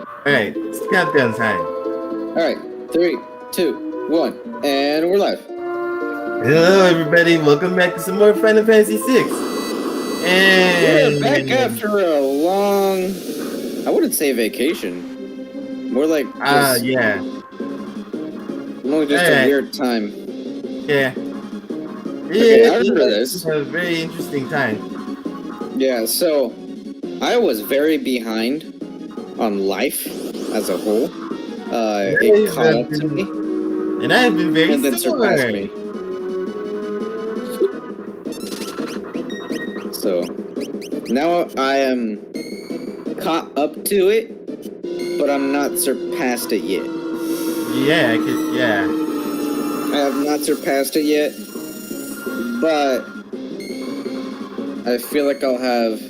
Alright, it's countdown time. Alright, 3, 2, 1, and we're live. Hello, everybody. Welcome back to some more Final Fantasy VI. And We're back after a long, I wouldn't say vacation. More like just, yeah. more just a weird time. Yeah. Okay, I remember this. A very interesting time. Yeah, so I was very behind on life as a whole. It caught up to me. And I have been very and then surpassed me. So now I am caught up to it, but I'm not surpassed it yet. Yeah, I have not surpassed it yet, but I feel like I'll have.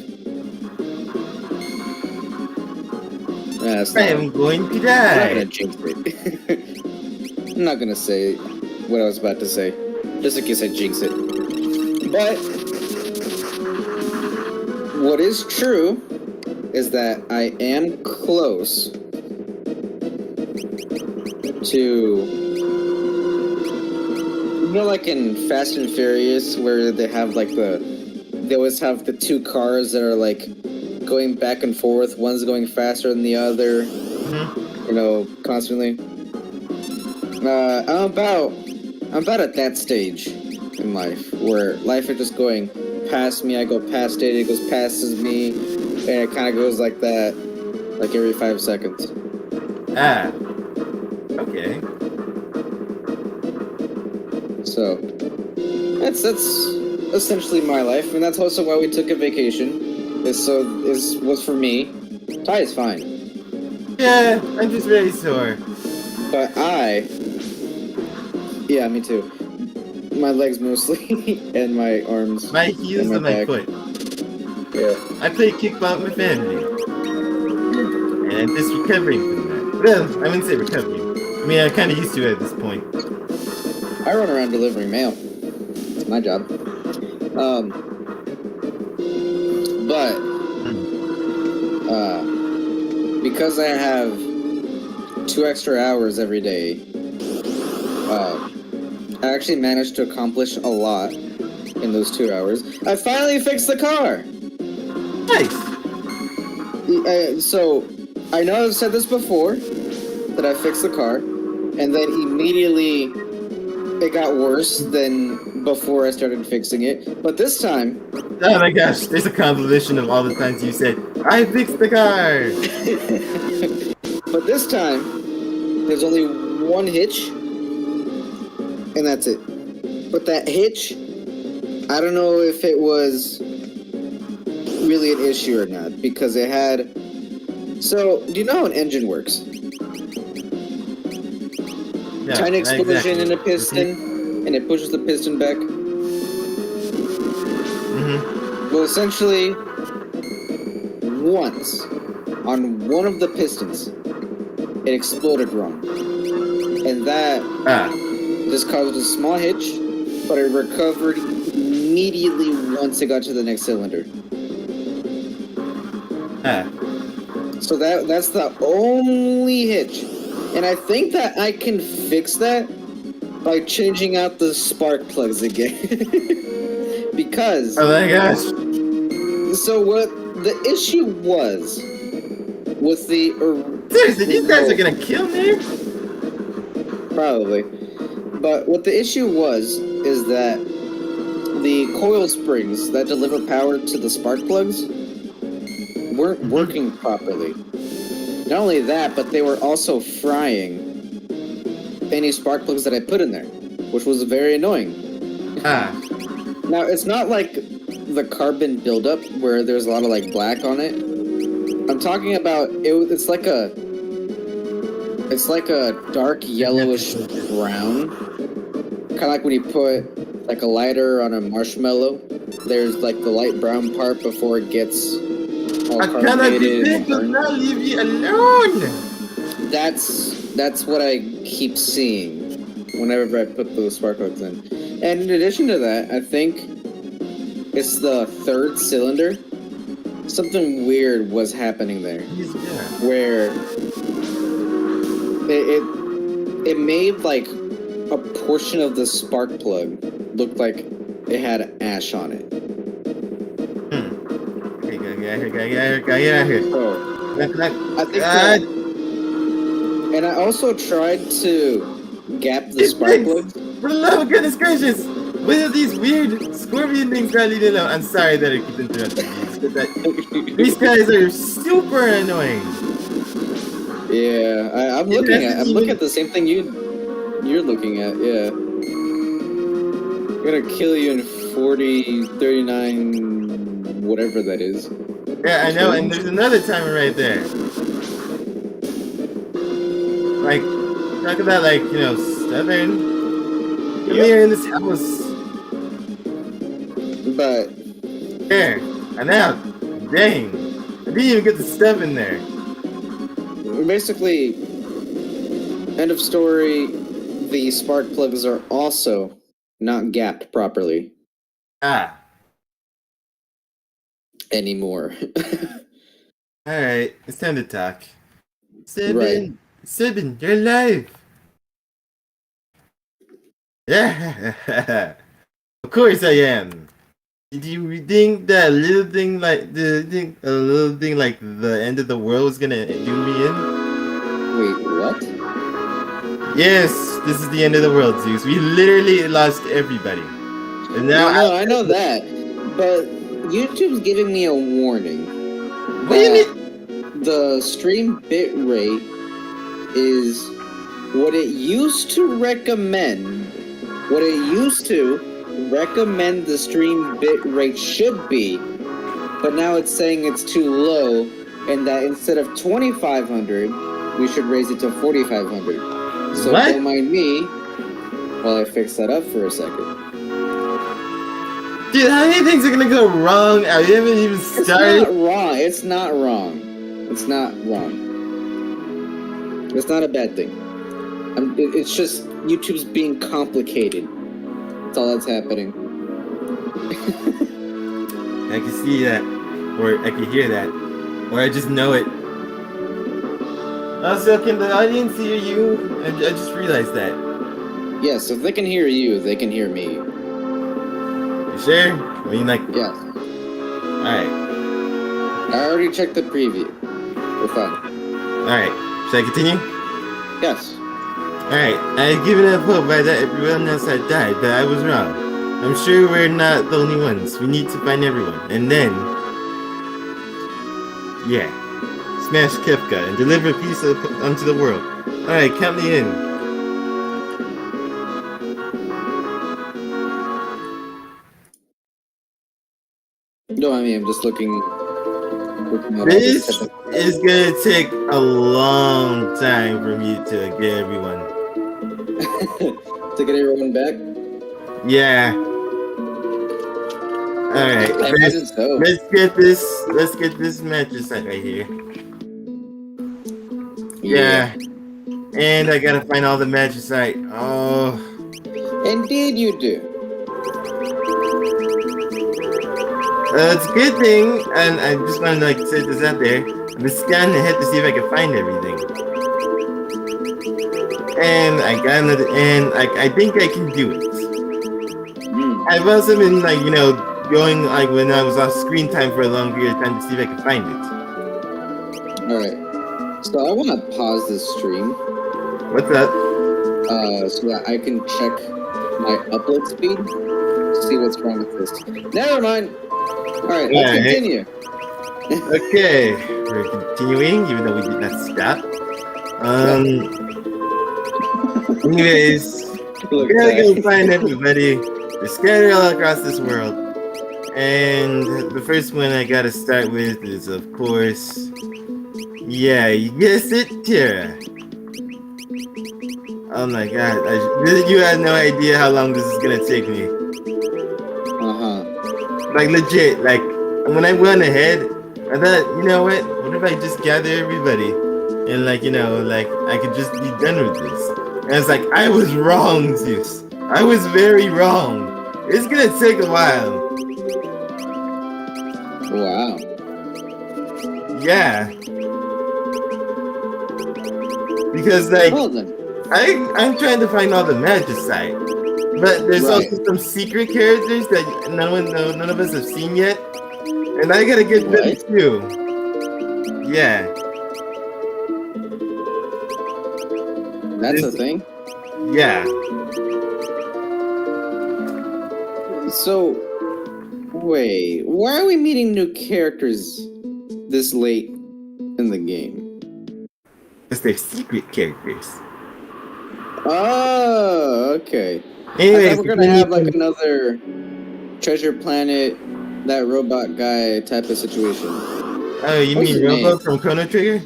I am going to die. I'm not gonna jinx it. I'm not gonna say what I was about to say, just in case I jinx it. But what is true is that I am close to, you know, like in Fast and Furious, where they have like they always have the two cars that are like going back and forth. One's going faster than the other, you know, constantly. I'm about at that stage in life where life is just going past me. I go past it, it goes past me, and it kind of goes like that, like every 5 seconds. Okay. So that's essentially my life, and that's also why we took a vacation. Was for me. Ty is fine. Yeah, I'm just very sore. But yeah, me too. My legs mostly, and my arms. My heels and my foot. Yeah. I play kickball with my family. And I'm just recovering from that. Well, I wouldn't say recovering. I mean, I'm kind of used to it at this point. I run around delivering mail. It's my job. But because I have 2 extra hours every day, I actually managed to accomplish a lot in those 2 hours. I finally fixed the car! Nice! So, I know I've said this before, that I fixed the car, and then immediately it got worse than before I started fixing it. But this time... Oh my gosh, there's a compilation of all the times you said, I fixed the car! But this time, there's only one hitch, and that's it. But that hitch, I don't know if it was really an issue or not, because it had... So, do you know how an engine works? Yeah, Tiny explosion exactly. in a piston, and it pushes the piston back. Well, essentially, once, on one of the pistons, it exploded wrong. And that just caused a small hitch, but it recovered immediately once it got to the next cylinder. So that's the only hitch. And I think that I can fix that by changing out the spark plugs again. Because... Oh my gosh. So what the issue was with the... Seriously, these guys are gonna kill me? Probably. But what the issue is that the coil springs that deliver power to the spark plugs weren't working properly. Not only that, but they were also frying any spark plugs that I put in there, which was very annoying. Now, it's not like the carbon buildup where there's a lot of like black on it. I'm talking about it's like a dark yellowish brown, kind of like when you put like a lighter on a marshmallow. There's like the light brown part before it gets all carbonated and burned. Not leave you alone. That's what I keep seeing whenever I put those spark plugs in. And in addition to that, I think it's the third cylinder something weird was happening there, Yeah. where it made like a portion of the spark plug look like it had ash on it. Okay, get out here. So Knock, knock. I think God. and I also tried to gap the These spark things! plugs. For the love of goodness gracious! What are these weird scorpion things that I need to know? I'm sorry that I keep interrupting these, but these guys are super annoying. Yeah, I'm It looking hasn't at even- the same thing you're looking at. Yeah, I'm gonna kill you in 40, 39, whatever that is. Yeah, I know, and there's another timer right there. Like, talk about like, you know, stubborn. Come here in this house. But There. I'm out. Dang. I didn't even get the stub in there. basically, end of story. The spark plugs are also not gapped properly Ah. anymore. Alright, it's time to talk. Seven. Right. Seven, you're alive. Yeah. Of course I am. Did you think that little thing like the thing, a little thing like the end of the world was gonna do me in? Wait, what? Yes, this is the end of the world, Zeus. We literally lost everybody. And now No, I know that, but YouTube's giving me a warning. what do you mean? The stream bitrate is what it used to recommend. What it used to recommend the stream bitrate should be, but now it's saying it's too low, and that instead of 2,500, we should raise it to 4,500. So What? don't mind me while I fix that up for a second. Dude, how many things are gonna go wrong? I haven't even It's started. not wrong. It's not wrong. It's not wrong. It's not a bad thing. It's just YouTube's being complicated. That's all that's happening. I can see that, or I can hear that, or I just know it. Also, can the audience hear you? I just realized that. Yes, if they can hear you, they can hear me. You sure? I mean, like, Yes. alright. I already checked the preview. We're fine. Alright. Should I continue? Yes. Alright. I had given up hope by that everyone else had died, but I was wrong. I'm sure we're not the only ones. We need to find everyone. And then... yeah. Smash Kefka and deliver peace unto the world. Alright, count me in. No, I mean, I'm just looking at all This this is gonna take a long time for me to get everyone. to get everyone back. Yeah. Alright. I imagine so. Let's get this mattress right here. Yeah. And I gotta find all the magicite. Oh. Indeed you do. It's a good thing, and I just want to like set this out there. I'm just scanning ahead to see if I can find everything. And I got another, and I think I can do it. Hmm. I've also been like, you know, going like when I was off screen time for a long period of time to see if I can find it. Alright. So I want to pause this stream, What's up? so that I can check my upload speed, see what's wrong with this. Never mind. Alright, let's Alright. continue. Okay, we're continuing, even though we did not stop. Anyways, Look, we're gonna go Zach. find everybody. They're scattered all across this world. And the first one I gotta start with is, of course, yeah, you guessed it, Tara. Oh my god, you had no idea how long this is gonna take me. Uh-huh. Like, legit, like, when I went ahead, I thought, you know what if I just gather everybody? And like, you know, like, I could just be done with this. And it's like, I was wrong, Zeus. I was very wrong. It's gonna take a while. Wow. Yeah. Because like Well then, I'm trying to find all the magicite, but there's Right. also some secret characters that none of us have seen yet, and I gotta get them What? too. Yeah. that's a This- thing. Yeah. So, wait, why are we meeting new characters this late in the game? Because they're secret characters. Oh, okay. I Anyways, thought we're gonna have like another Treasure Planet, that robot guy type of situation. oh, you what's mean his Robo name? from Chrono Trigger?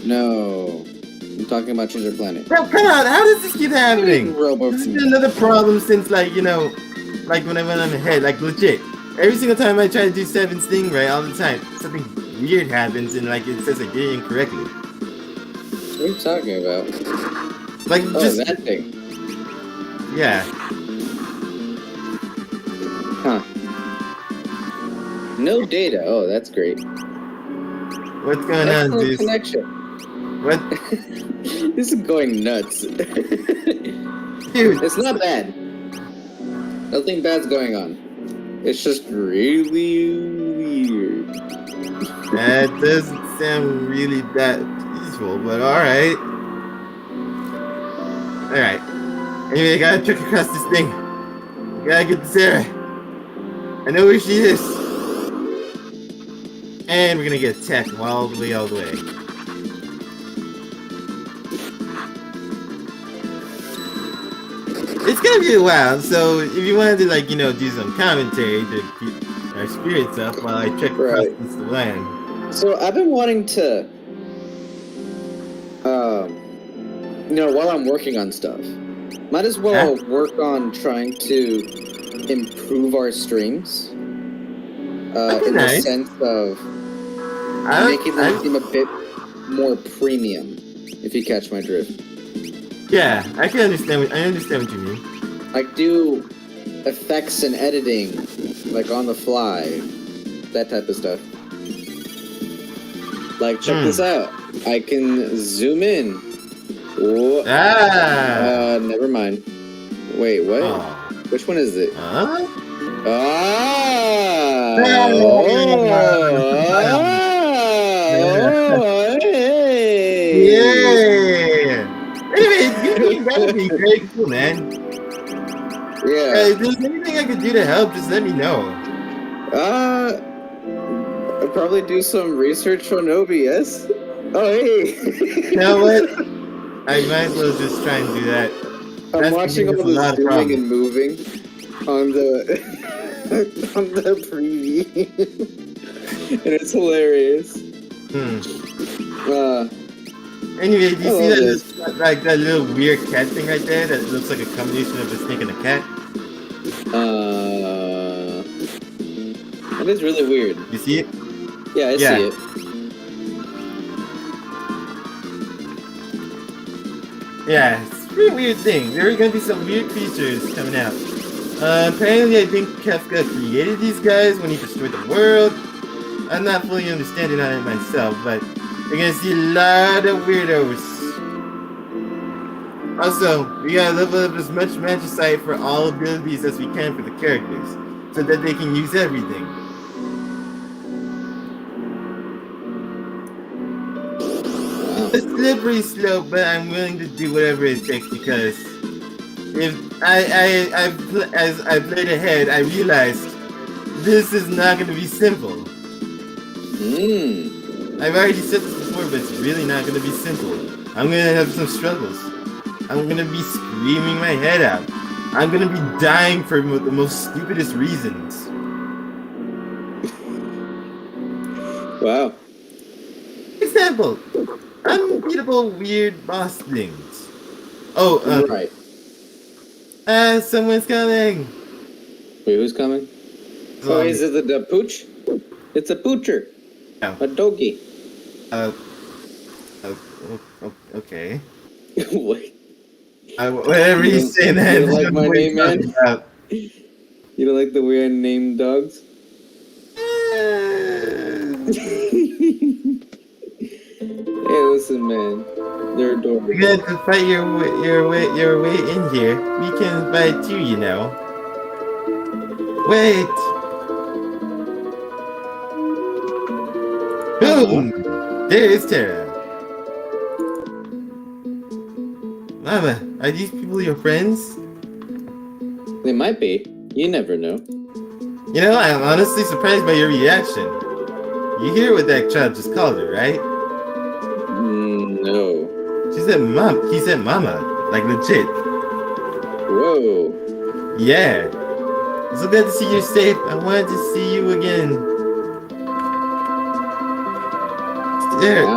No, I'm talking about Treasure Planet. No, come on, how does this keep happening? Robo This has from been another problem since like like when I went on the head, like legit. Every single time I try to do 7's thing right, all the time, something weird happens and like it says I did it incorrectly. What are you talking about? Like Oh, just that thing. yeah. Huh. No data. Oh, that's great. What's going on, Excellent dude? connection. What, This is going nuts. dude? It's not bad. Nothing bad's going on. It's just really weird. That doesn't sound really that peaceful, but all right. All right. Anyway, I gotta trick across this thing. I gotta get to Sarah. I know where she is. And we're gonna get attacked all the way. It's gonna be a while, so if you wanted to do some commentary to keep our spirits up while I trek across Right. this land. So I've been wanting to, while I'm working on stuff, might as well work on trying to improve our streams. That'd be In the nice. sense of making them seem a bit more premium, if you catch my drift. Yeah, I understand what you mean. Like do effects and editing, like on the fly, that type of stuff. Like check this out. I can zoom in. Whoa. Never mind. Wait, what? Oh. Which one is it? Huh? Ah! No. Hey! Yeah. Anyway, that'd be very cool, man. Yeah. If there's anything I could do to help, just let me know. I'd probably do some research on OBS. Oh, hey! You know what? I might as well just try and do that. I'm That's watching all gonna give us a lot the of zooming problems. and moving on the on the preview, and it's hilarious. Anyway, do you I see love that little weird cat thing right there that looks like a combination of a snake and a cat? That is really weird. You see it? Yeah, I Yeah. see it. Yeah, it's a pretty weird thing. There are gonna be some weird creatures coming out. Apparently I think Kefka created these guys when he destroyed the world. I'm not fully understanding on it myself, but you're gonna see a lot of weirdos. Also, we gotta level up as much magicite for all abilities as we can for the characters, so that they can use everything. A slippery slope, but I'm willing to do whatever it takes because if as I played ahead, I realized this is not going to be simple. I've already said this before, but it's really not going to be simple. I'm going to have some struggles. I'm going to be screaming my head out. I'm going to be dying for the most stupidest reasons. Wow. Example, unbeatable weird boss things. Oh, Right. Someone's coming. Wait, who's coming? Oh, is it the pooch? It's a poocher. No. A doggy. Okay. What? Whatever you say, man. You like my name, man? About. You don't like the way I name dogs? Listen, man, they're adorable. You're gonna have to fight your way in here. We can fight too, you know. Wait. Boom! There is Terra. Mama, are these people your friends? They might be. You never know. You know, I'm honestly surprised by your reaction. You hear what that child just called her, right? No. She said mom. He said mama. Like legit. Whoa. Yeah. So glad to see you're safe. I wanted to see you again.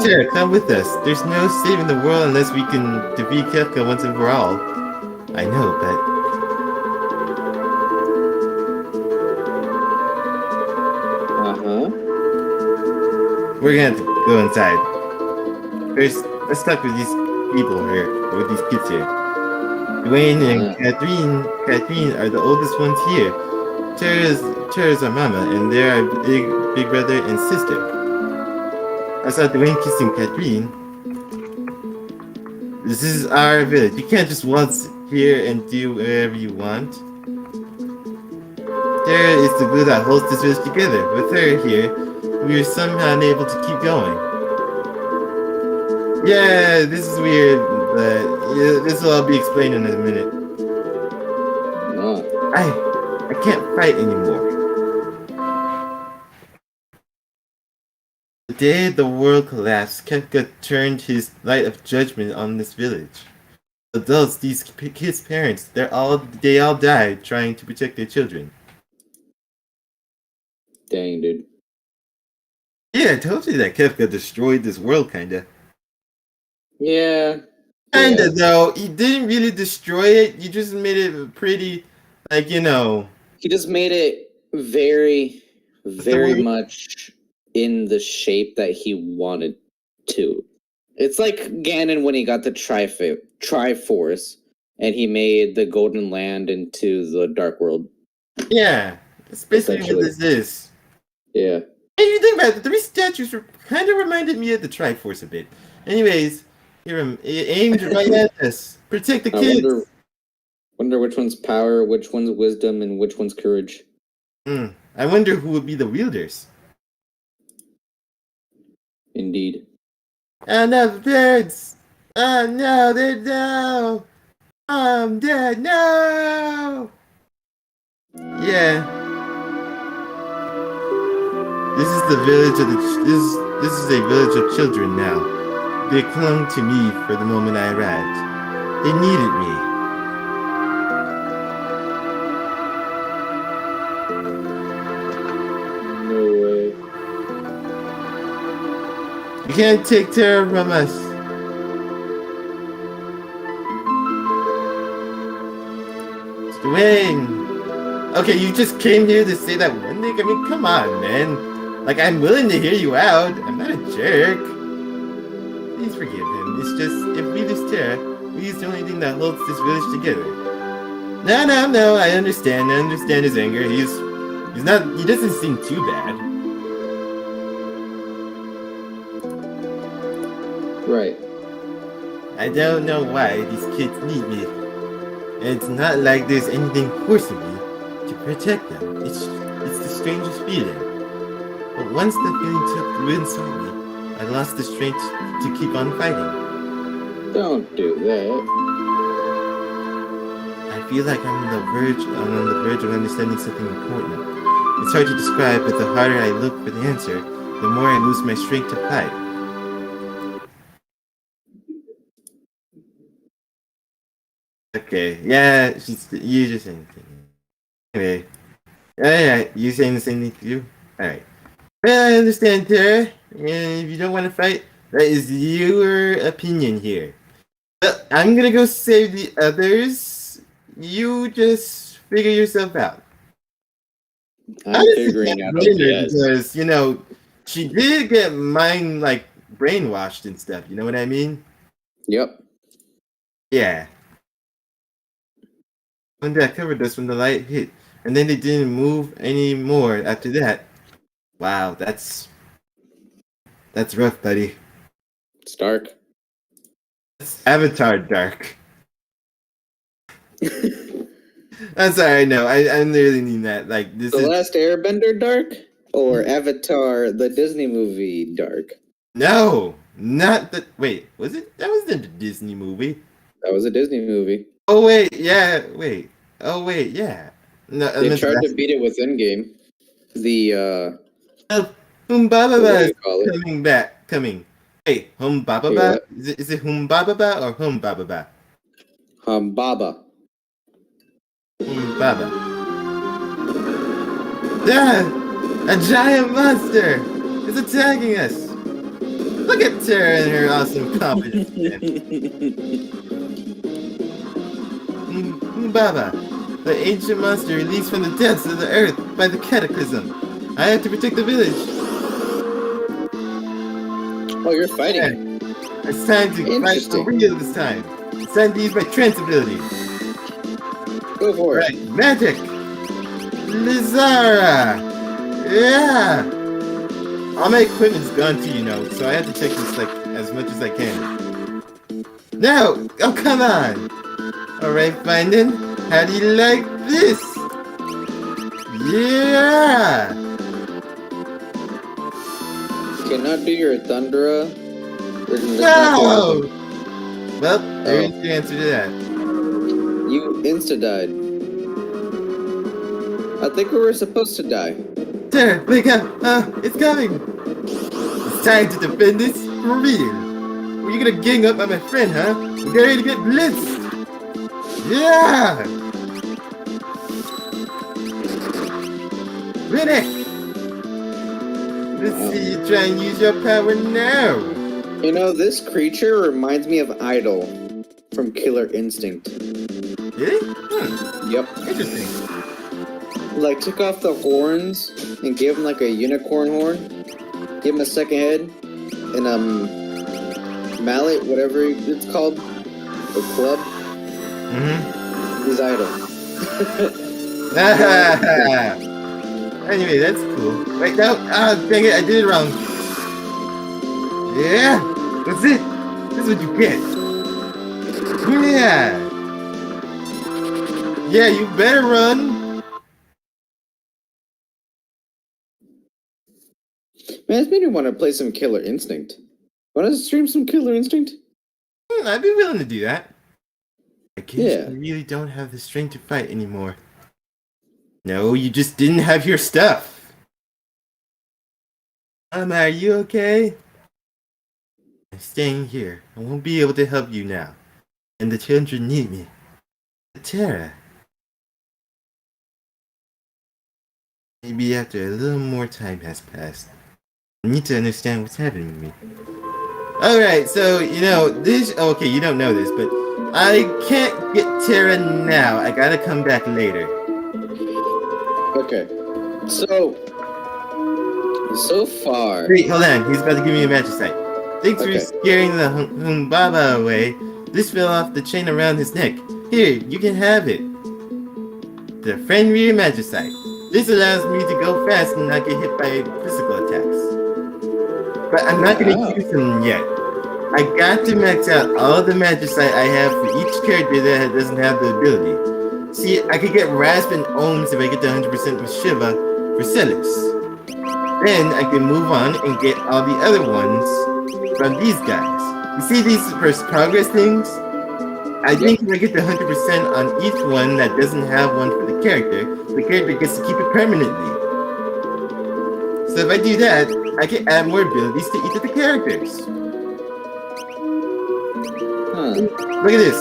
Tara, come with us. There's no saving the world unless we can defeat Kefka once and for all. I know, but... We're gonna have to go inside. First, let's talk with these people here, with these kids here. Dwayne and Catherine are the oldest ones here. Tara's our mama, and they're our big brother and sister. I saw Dwayne kissing Catherine. This is our village. You can't just waltz here and do whatever you want. Tara is the glue that holds this village together. With her here, we are somehow unable to keep going. Yeah, this is weird, but yeah, this will all be explained in a minute. I can't fight anymore. The day the world collapsed, Kefka turned his light of judgment on this village. Adults, these kids' parents, they all died trying to protect their children. Dang, dude. Yeah, I told you that Kefka destroyed this world, kinda. Yeah. Kinda, though. He didn't really destroy it. You just made it pretty, like, you know. He just made it very, very much in the shape that he wanted to. It's like Ganon when he got the Triforce, and he made the Golden Land into the Dark World. Yeah, that's basically what this is. Yeah. And you think about it, the three statues kind of reminded me of the Triforce a bit. Anyways, it aimed right at us. Protect the kids. Wonder which one's power, which one's wisdom, and which one's courage. I wonder who would be the wielders. Indeed. Oh no, the birds! Oh no, they're no! I'm dead, no! Yeah. This is the village of this is a village of children now. They clung to me for the moment I arrived. They needed me. No way. You can't take Terra from us. Dwayne! Okay, you just came here to say that one thing? I mean, come on, man. Like, I'm willing to hear you out. I'm not a jerk. Please forgive him. It's just, if we lose Terra, we lose the only thing that holds this village together. No, I understand. I understand his anger. He doesn't seem too bad. Right. I don't know why these kids need me. And it's not like there's anything forcing me to protect them. It's the strangest feeling. But once the feeling took root inside me, I lost the strength to keep on fighting. Don't do that. I feel like I'm on the verge of understanding something important. It's hard to describe, but the harder I look for the answer, the more I lose my strength to fight. Okay, yeah, you just saying the thing. Anyway, yeah, you saying the same thing to you? Alright. Well, I understand, Tara. And if you don't want to fight, that is your opinion here. But I'm gonna go save the others. You just figure yourself out. I'm figuring out because, you know, she did get mind, like, brainwashed and stuff. You know what I mean? Yep. Yeah. When that covered us when the light hit, and then they didn't move anymore after that. Wow, that's rough, buddy. It's dark. It's Avatar Dark. I'm sorry, no, I literally mean that. Like this The is Last Airbender dark? Or Avatar, the Disney movie dark? no, not the wait. Was it? That was the Disney movie. That was a Disney movie. Oh wait, yeah, wait. Oh wait, yeah. No, I They meant tried to ask- beat it with Endgame. The, Humbaba what do is you call it? coming back. Coming. Hey, Wait, Humbaba? what? Is it Humbaba or Humbaba? Baba. Humbaba. Yeah! A giant monster is attacking us! Look at Tara and her awesome confidence. Humbaba, the ancient monster released from the depths of the earth by the cataclysm. I have to protect the village. Oh, you're fighting Yeah. it. It's time to fight for Interesting. real this time. It's time to use my trance ability. Go for it. Right, magic! Lizara! Yeah! All my equipment's gone too, so I have to check this like as much as I can. No! Oh, come on! Alright, Finding, how do you like this? Yeah! Cannot do your Thundera. No! Well, there's the answer to that. You insta-died. I think we were supposed to die. Tara, wake up! It's coming! It's time to defend this for real. Are you gonna gang up on my friend, huh? We're ready to get blitzed! Yeah! Riddick! Let's see you try and use your power now! You know, this creature reminds me of Idol from Killer Instinct. Really? Yep. Interesting. Like, took off the horns and gave him like a unicorn horn. Give him a second head and mallet, whatever it's called, or club. Mm-hmm. He's Idol. Anyway, that's cool. Wait, no! Ah, dang it, I did it wrong. Yeah! That's it! This is what you get! Yeah! Yeah, you better run! Man, it's made me want to play some Killer Instinct. Want to stream some Killer Instinct? I'd be willing to do that. I guess Yeah. you really don't have the strength to fight anymore. No, you just didn't have your stuff. Are you okay? I'm staying here. I won't be able to help you now. And the children need me. Tara. Maybe after a little more time has passed, I need to understand what's happening to me. Alright, so, this... Okay, you don't know this, but I can't get Tara now. I gotta come back later. Okay. So far. Wait, hold on. He's about to give me a magic sight. Thanks Okay. for scaring the Humbaba away. This fell off the chain around his neck. Here, you can have it. The friendly magic sight. This allows me to go fast and not get hit by physical attacks. But I'm not gonna Wow. use them yet. I got to max out all the magic sight I have for each character that doesn't have the ability. See, I could get Rasp and Ohms if I get to 100% with Shiva for Celis. Then I can move on and get all the other ones from these guys. You see these first progress things? I think if I get to 100% on each one that doesn't have one for the character gets to keep it permanently. So if I do that, I can add more abilities to each of the characters. Huh. Look at this.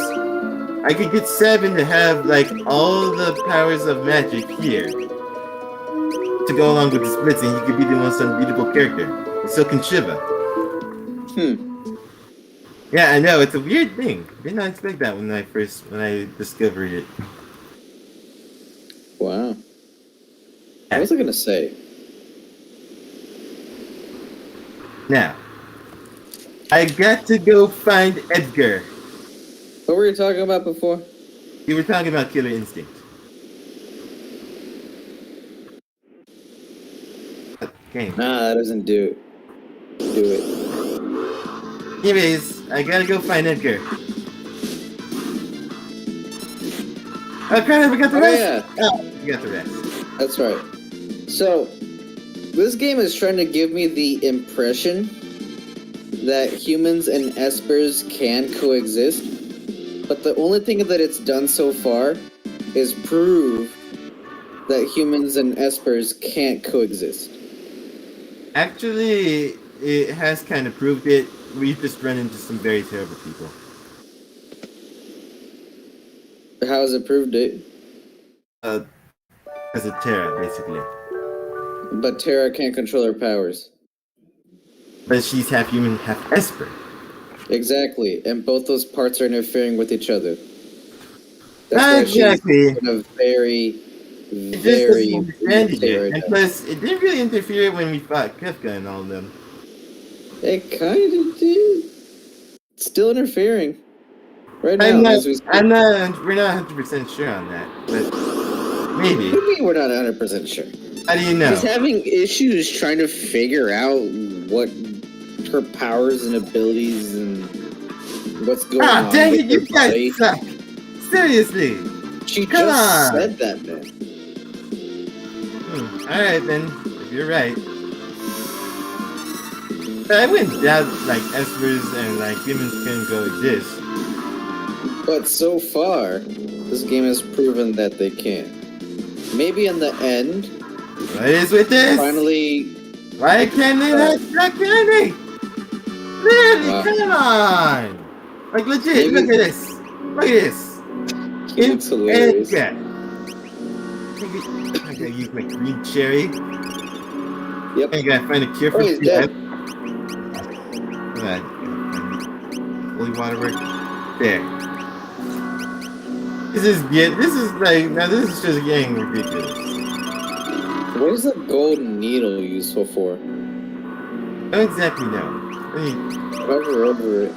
I could get 7 to have like all the powers of magic here. To go along with the splits, and he could be the most unbeatable character. And so can Shiva. Yeah, I know, it's a weird thing. Did not expect that when I discovered it. Wow. What was I gonna say? Now, I got to go find Edgar. What were you talking about before? You were talking about Killer Instinct. Okay. Nah, that doesn't do it. Anyways, I gotta go find Edgar. Oh crap, we got the Oh, rest! yeah. Oh, we got the rest. That's right. So, this game is trying to give me the impression that humans and espers can coexist, but the only thing that it's done so far is prove that humans and espers can't coexist. Actually, it has kind of proved it. We've just run into some very terrible people. How has it proved it? As a Terra, basically. But Terra can't control her powers. But she's half human, half Esper. Exactly, and both those parts are interfering with each other. Not why exactly. she's in a very, It just very doesn't understand it. Terra And type. plus, it didn't really interfere when we fought Kefka and all of them. It kind of did. It's still interfering. Right now, I'm not, as we speak. we're not 100% sure on that, but maybe. What do you mean we're not 100% sure? How do you know? He's having issues trying to figure out what her powers and abilities and what's going on Dang with it, you her body. guys suck! Seriously! She Come just on. said that, man. Alright then, if you're right. But I wouldn't doubt, like, Espers and, like, humans can coexist. But so far, this game has proven that they can. Maybe in the end, What is with this? finally, Why can't they not can they? Really? Wow. Come on! Like, legit, Maybe- look at this! Look at this! it's hilarious. I gotta use my green cherry. Yep. I gotta find a cure for Oh, he's dead. Holy water work. There. This is now this is just getting ridiculous. What is the golden needle useful for? I don't exactly know. I mean, Hover over it.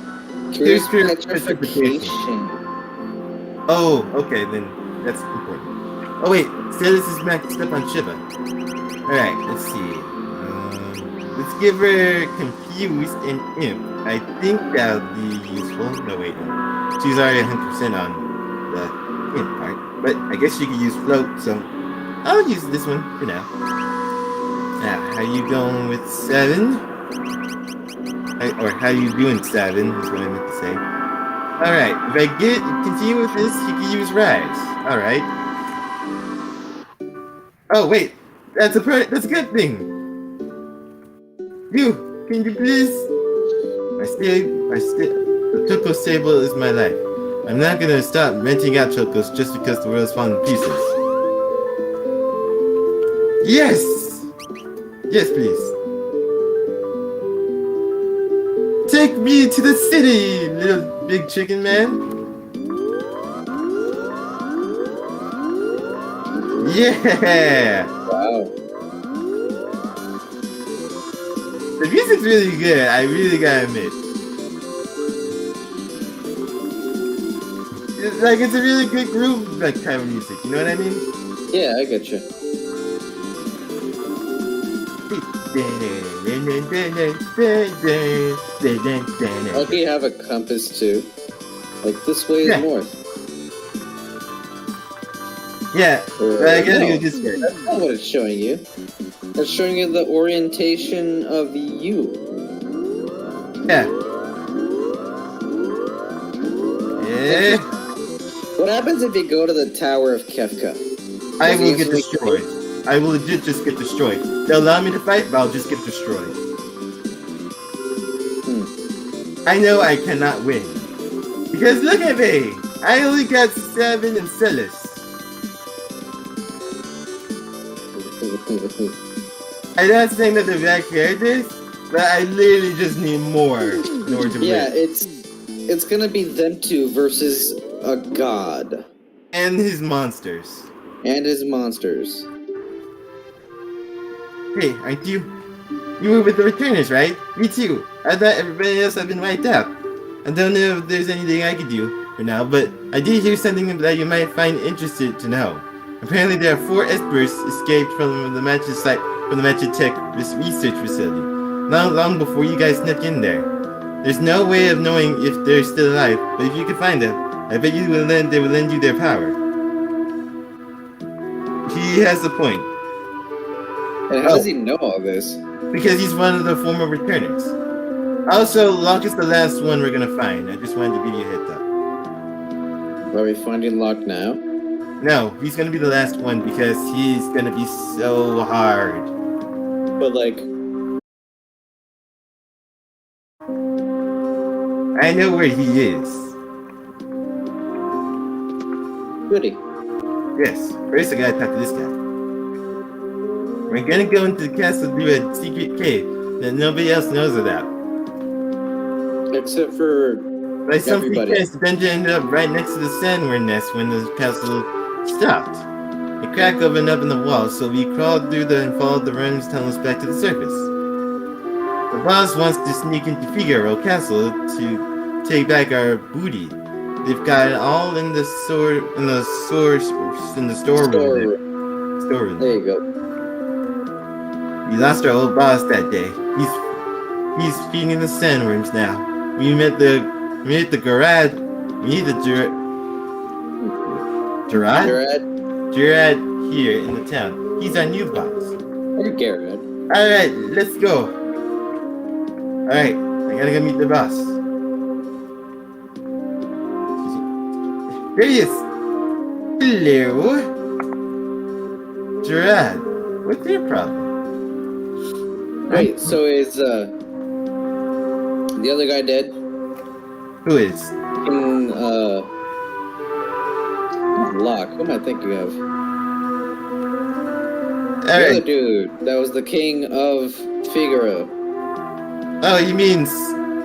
Here's Curious your petrification. oh, okay, then that's important. Oh wait, Status is maxed up on Shiva. Alright, let's see. Let's give her Confused and Imp. I think that'll be useful. No, wait, no. She's already 100% on the Imp part. But I guess she could use Float, so I'll use this one for now. Now, how you going with 7? Or how you doing, 7 is what I meant to say. Alright, if I continue with this, you can use Rise. Alright. Oh wait, that's a good thing. You, can you please? The Choco Sable is my life. I'm not gonna stop renting out Chocos just because the world's falling to pieces. Yes! Yes, please. Take me to the city, little big chicken man. Yeah! Wow. The music's really good, I really gotta admit. It's a really good groove, like, kind of music, you know what I mean? Yeah, I get you. Okay, you have a compass too. Like this way is Yeah. north. Yeah, Or, I gotta no, go this way. that's not what it's showing you. It's showing you the orientation of you. Yeah. Yeah. What happens if you go to the Tower of Kefka? I Does will he get instantly destroyed. I will legit just get destroyed. They'll allow me to fight, but I'll just get destroyed. I know I cannot win. Because look at me! I only got 7 in Celis. I'm not saying that they're bad characters, but I literally just need more in order to Yeah, win. it's gonna be them two versus a god And his monsters. and his monsters. Hey, aren't you? You were with the returners, right? Me too. I thought everybody else had been wiped out. I don't know if there's anything I could do for now, but I did hear something that you might find interested to know. Apparently there are 4 Espers escaped from the Matcha site, from the Matcha Tech research facility. Long before you guys snuck in there. There's no way of knowing if they're still alive, but if you can find them, I bet they will lend you their power. He has a point. And how does he know all this? Because he's one of the former returners. Also, Locke is the last one we're gonna find. I just wanted to give you a heads up. Are we finding Locke now? No, he's gonna be the last one because he's gonna be so hard. But like, I know where he is. goody. Yes, first I gotta talk to this guy. We're gonna go into the castle through a secret cave that nobody else knows about. Except for By some everybody. chance, the dungeon ended up right next to the sandworm nest when the castle stopped. A crack opened up in the wall, so we crawled through and followed the worm's tunnels back to the surface. The boss wants to sneak into Figaro Castle to take back our booty. They've got it all in the storeroom. Storeroom. There you go. We lost our old boss that day. He's feeding the sandworms now. We met the Gerard. Gerard here in the town. He's our new boss. Or Garrett. Alright, let's go. Alright, I gotta go meet the boss. There he is. Hello. Gerard, what's your problem? Wait, so is the other guy dead? Who is? In Locke. Who am I thinking of? The other Alright. dude that was the king of Figaro. Oh, you mean...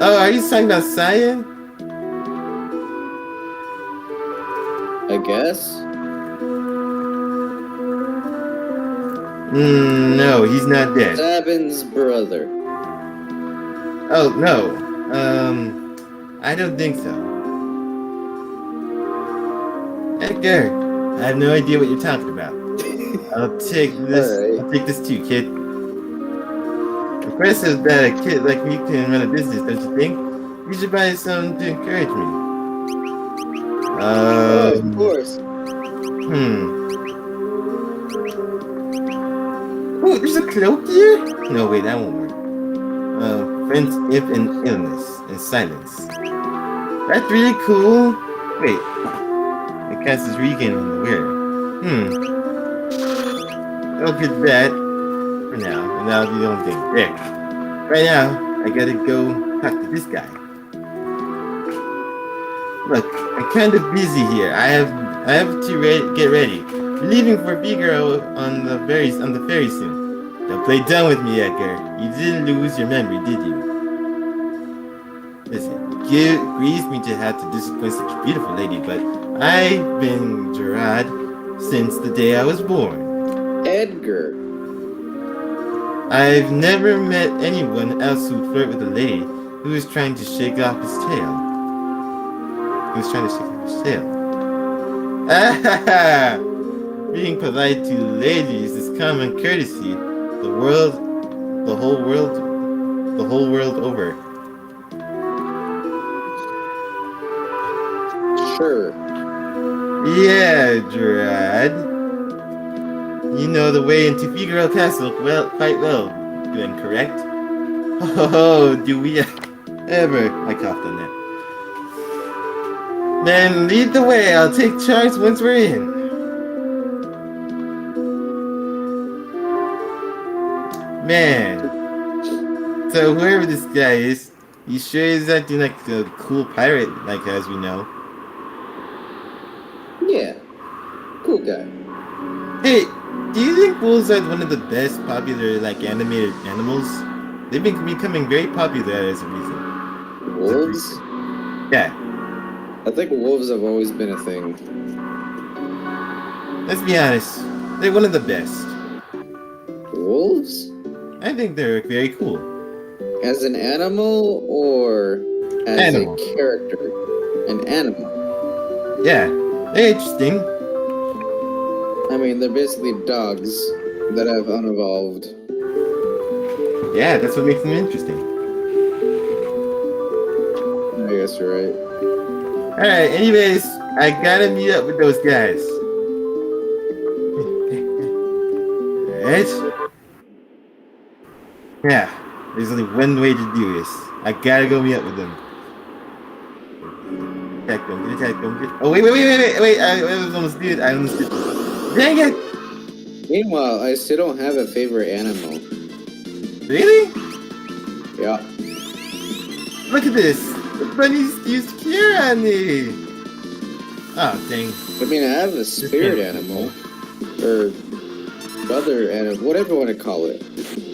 Oh, are you talking about Cyan? I guess. No, he's not dead. Sabin's brother. Oh, no. I don't think so. Edgar, I have no idea what you're talking about. I'll take this. Alright. I'll take this too, kid. Impressive that a kid like me can run a business, don't you think? You should buy some to encourage me. Of course. Oh, there's a cloak here? No, wait, that won't work. Friends, if in illness and silence. That's really cool. Wait. It casts his regain on the wearer. I'll get that for now, and that'll be the only thing. There. Right now, I gotta go talk to this guy. Look, I'm kind of busy here. I have to get ready. We're leaving for Figaro on the ferry soon. Don't play dumb with me, Edgar. You didn't lose your memory, did you? Listen, it grieves me to have to disappoint such a beautiful lady, but I've been Gerard since the day I was born. Edgar. I've never met anyone else who'd flirt with a lady who was trying to shake off his tail. Ah, being polite to ladies is common courtesy. The whole world over. Sure. Yeah, Gerard. You know the way into Figaro Castle quite well, then, correct? Oh, do we ever? I coughed on that. Then lead the way. I'll take charge once we're in. Man. So whoever this guy is, he sure is acting like a cool pirate, like as we know. Yeah. Cool guy. Hey, do you think wolves are one of the best popular animated animals? They've been becoming very popular as a reason. Wolves? Yeah. I think wolves have always been a thing. Let's be honest, they're one of the best. Wolves? I think they're very cool. As an animal or as Animal. a character? An animal. Yeah, they're interesting. I mean, they're basically dogs that have unevolved. Yeah, that's what makes them interesting. guess you're right. Alright, anyways, I gotta meet up with those guys. Alright? Yeah, there's only one way to do this. I gotta go meet up with them. Attack them, attack them. Oh, wait, I almost did. I almost did. Dang it! Meanwhile, I still don't have a favorite animal. Really? Yeah. Look at this! The bunnies used cure on me! Oh, dang. I mean, I have a spirit animal. Or other animal, whatever you want to call it.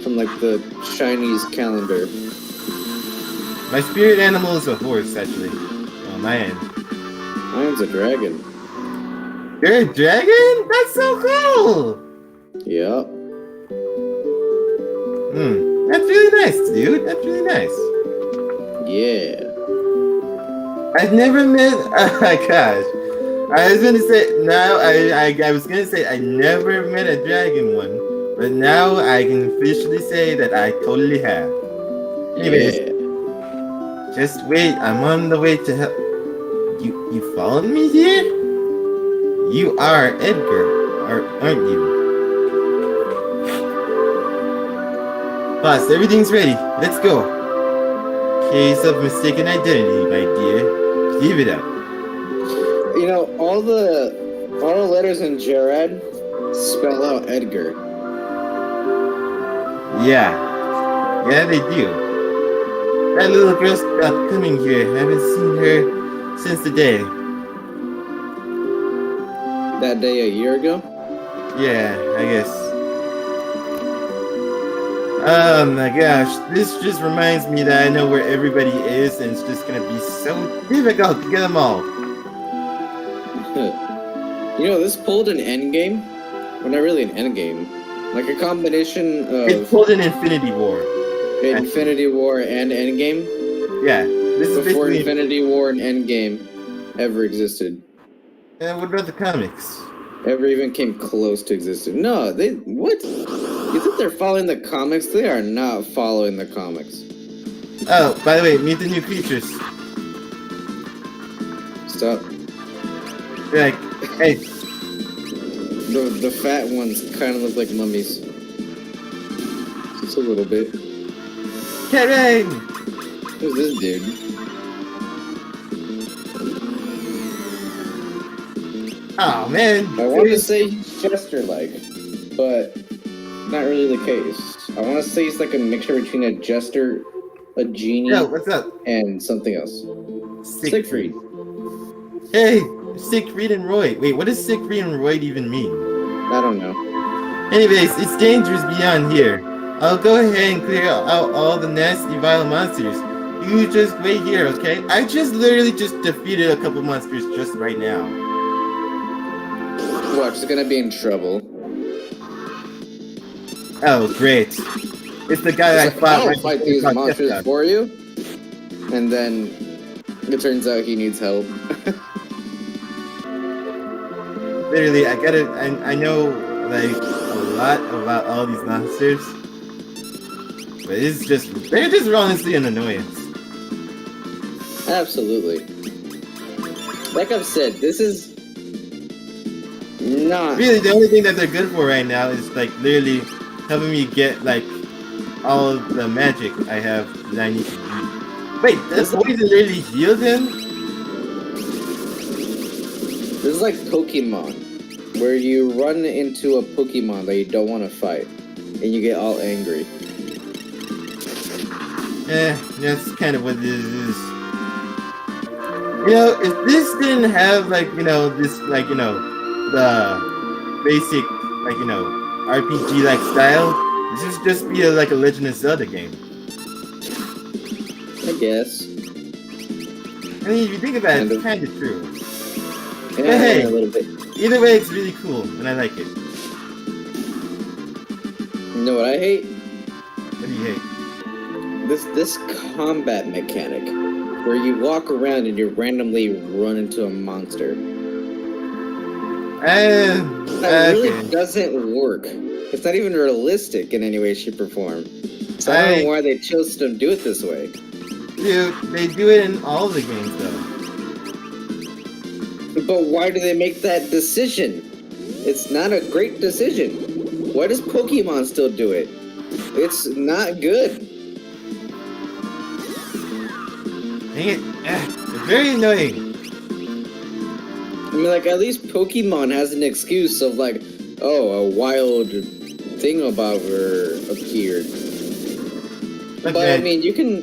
From like the Chinese calendar. My spirit animal is a horse, actually. Oh, man. Mine's a dragon. You're a dragon? That's so cool! Yep. That's really nice, dude. That's really nice. Yeah. I've never met. Oh my gosh. I was gonna say now. I was gonna say I never met a dragon one, but now I can officially say that I totally have. Anyways, just wait. I'm on the way to help. You followed me here? You are Edgar, aren't you? Boss, everything's ready. Let's go. Case of mistaken identity, my dear. Give it up. You know, all the letters in Gerard spell out Edgar. Yeah, they do. That little girl stopped coming here. Haven't seen her since the day. That day a year ago? Yeah, I guess. Oh my gosh, this just reminds me that I know where everybody is, and it's just gonna be so difficult to get them all. You know, this pulled an endgame. Well, not really an endgame. Like a combination of It pulled an Infinity War. Infinity War and Endgame. Yeah, this is Before basically. Infinity War and Endgame ever existed. And what about the comics? Ever even came close to existing. No, what? You think they're following the comics? They are not following the comics. Oh, by the way, meet the new creatures. Stop. They're like, hey, The fat ones kind of look like mummies. Just a little bit. Karen! Who's this dude? Oh man. I want to say he's Jester-like, but not really the case. I want to say he's like a mixture between a Jester, a genie, Yo, what's up? and something else. Siegfried. Hey, Siegfried and Roy. Wait, what does Siegfried and Roy even mean? I don't know. Anyways, it's dangerous beyond here. I'll go ahead and clear out all the nasty, vile monsters. You just wait here, okay? I just literally just defeated a couple monsters just right now. Watch, he's gonna be in trouble. Oh, great. It's the guy I Like, fought. I'll fight these monsters for you. And then it turns out he needs help. Literally, I know, like, a lot about all these monsters. But they're just honestly an annoyance. Absolutely. Like I've said, this is not Really, the only thing that they're good for right now is, like, literally helping me get, like, all of the magic I have that I need to use. Wait, does poison literally heal him? This is like Pokemon, where you run into a Pokemon that you don't want to fight, and you get all angry. That's kind of what this is. You know, if this didn't have, like, you know, this, like, you know, the basic, like, you know, RPG-like style, this would just be like a Legend of Zelda game. I guess. I mean, if you think about it, it's kind of true. Yeah, hey. a little bit. Either way, it's really cool, and I like it. You know what I hate? What do you hate? This combat mechanic, where you walk around and you randomly run into a monster. That really doesn't work. It's not even realistic in any way, shape, or form. So I don't know why they chose to do it this way. Dude, they do it in all the games though. But why do they make that decision? It's not a great decision. Why does Pokemon still do it? It's not good. Dang it. It's very annoying. I mean, like, at least Pokemon has an excuse of, like, oh, a wild thingamabobber appeared. But, I mean, you can,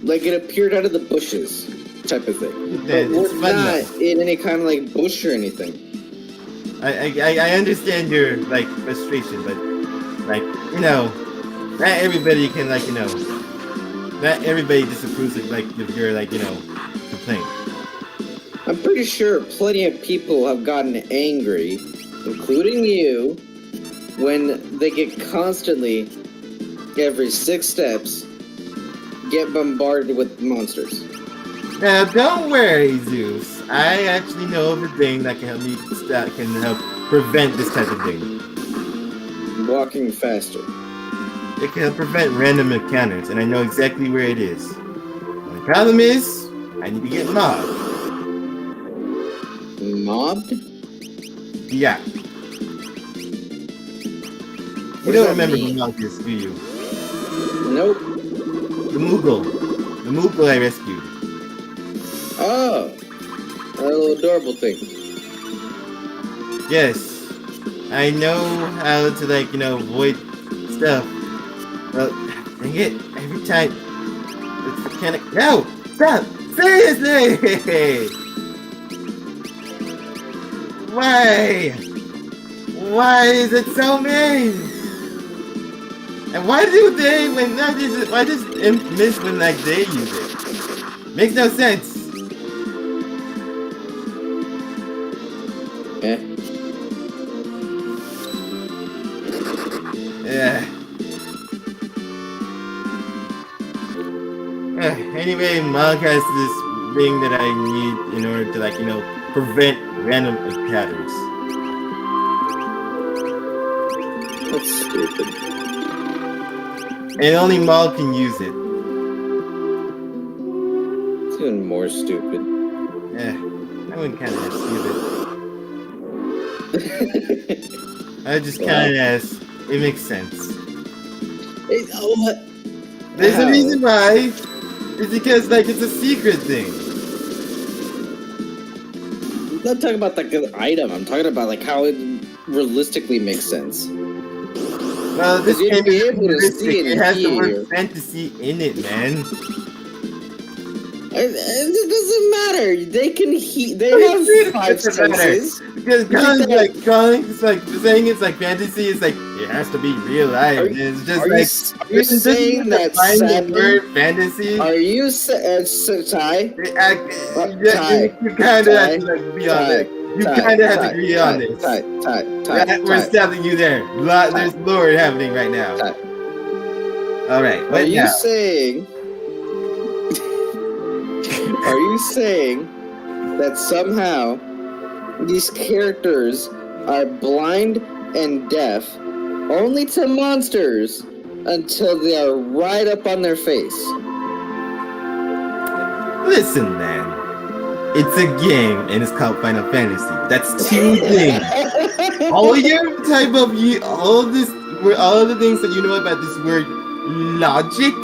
like, it appeared out of the bushes type of thing. But we're not in any kind of, like, bush or anything. I understand your, like, frustration, but, like, you know, not everybody can, like, you know, not everybody disapproves of, like, of your, like, you know, complaint. I'm pretty sure plenty of people have gotten angry, including you, when they get constantly, every 6 steps, get bombarded with monsters. Now, don't worry, Zeus. I actually know of a thing that can help me prevent this type of thing. Walking faster. It can help prevent random encounters, and I know exactly where it is. The problem is, I need to get mobbed. Mobbed? Yeah. You don't remember who mobbed this, do you? Nope. The Moogle. The Moogle I rescued. Oh, that little adorable thing. Yes. I know how to, like, you know, avoid stuff. Well, dang it. Every time. It's the kind of. No! Stop! Seriously! Why? Why is it so mean? And why do they, when that is, why does Imp miss when, like, they use it? Makes no sense. Yeah. Anyway, Mog has this thing that I need in order to, like, you know, prevent random encounters. That's stupid. And only Mog can use it. It's even more stupid. Yeah, I wouldn't kind of use it. I just kind of ask. It makes sense. There's a reason why. It's because, like, it's a secret thing. I'm not talking about like an item. I'm talking about like how it realistically makes sense. Well, this game is realistic. It has the word fantasy in it, man. It doesn't matter. They can They have 5 senses. Because Colin's like saying it's like fantasy. It's like it has to be real life. It's just like are you saying that the word fantasy? Are you Ty? You kind of have to like be on it. You kind of have to agree on this. Ty. We're stopping you there. There's lore happening right now. All right. Are you saying? Are you saying that somehow these characters are blind and deaf only to monsters until they are right up on their face? Listen, man. It's a game and it's called Final Fantasy. That's 2 things. All the things that you know about this word logic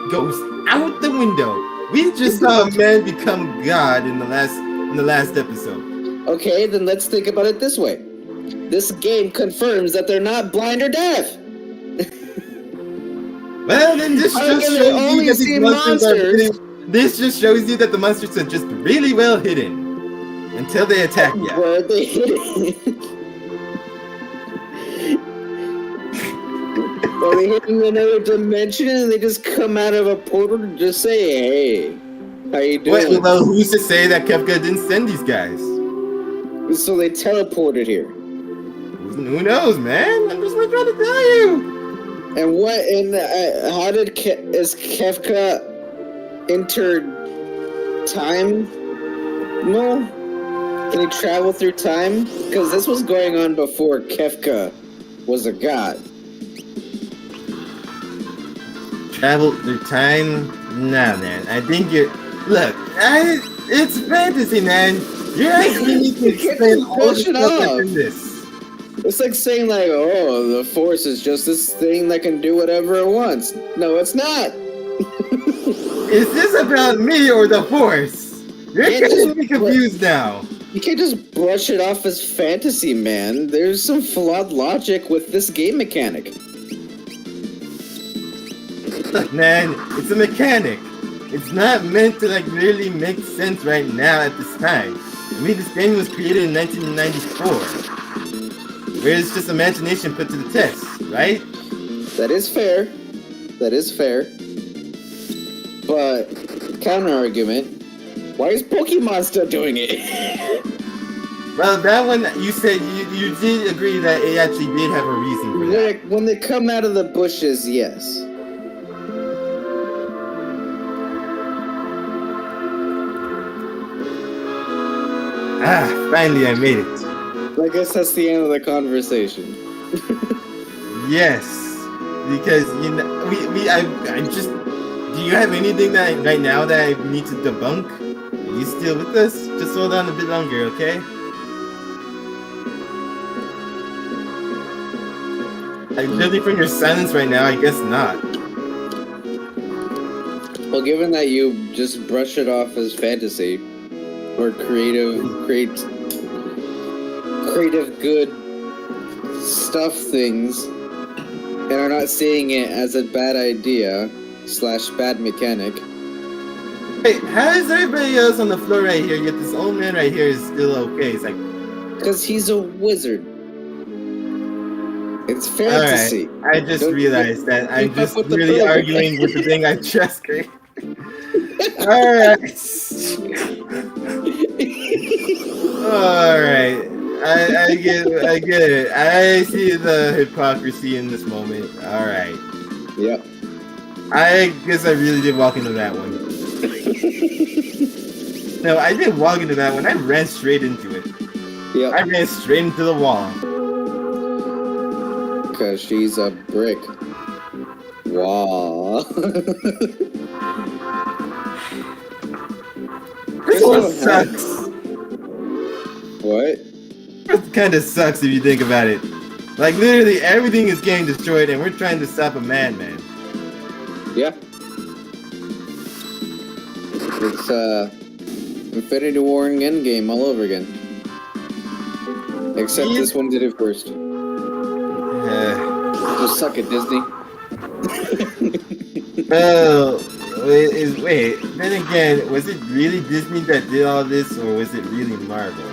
goes out the window. We just saw a man become God in the last episode. Okay, then let's think about it this way. This game confirms that they're not blind or deaf. Well, then this just shows you that the monsters are just really well hidden until they attack you. Where are they hidden? Are they hidden in another dimension and they just come out of a portal to just say, hey, how you doing? Well, who's to say that Kefka didn't send these guys? So they teleported here. Who knows, man? I'm just trying to tell you. And how is Kefka enter time? No? Can he travel through time? Because this was going on before Kefka was a god. Travel through time? Nah, man. I think you're. Look, it's fantasy, man. You're asking me to You can't explain just all the brush it stuff that's off. in this. It's like saying like, oh, the Force is just this thing that can do whatever it wants. No, it's not. Is this about me or the Force? You're Can't getting just me confused now. You can't just brush it off as fantasy, man. There's some flawed logic with this game mechanic. Look, man, it's a mechanic. It's not meant to like really make sense right now at this time. I mean, this game was created in 1994, where it's just imagination put to the test, right? That is fair. That is fair. But counter argument: why is Pokemon still doing it? Well, that one you said you did agree that it actually did have a reason for that. When they come out of the bushes, yes. Ah, finally I made it. I guess that's the end of the conversation. Yes, because you know I just. Do you have anything that right now that I need to debunk? Are you still with us? Just hold on a bit longer, okay? I'm judging from your silence right now. I guess not. Well, given that you just brush it off as fantasy or creative good stuff things and are not seeing it as a bad idea / bad mechanic. Hey, how is everybody else on the floor right here? Yet this old man right here is still okay. It's like, Because he's a wizard. It's fantasy. alright, I just realized that I'm keep just up with the really program. arguing with the thing I just created. Alright. Alright. I get it. I see the hypocrisy in this moment. Alright. Yep. I guess I really did walk into that one. No, I didn't walk into that one. I ran straight into it. Yep. I ran straight into the wall. Because she's a brick. Wow. This one sucks. What? It kind of sucks if you think about it. Like, literally everything is getting destroyed and we're trying to stop a madman. Yeah. It's Infinity War and Endgame all over again. Except Yeah. this one did it first. Just suck it, Disney. Oh, wait. Then again, was it really Disney that did all this, or was it really Marvel?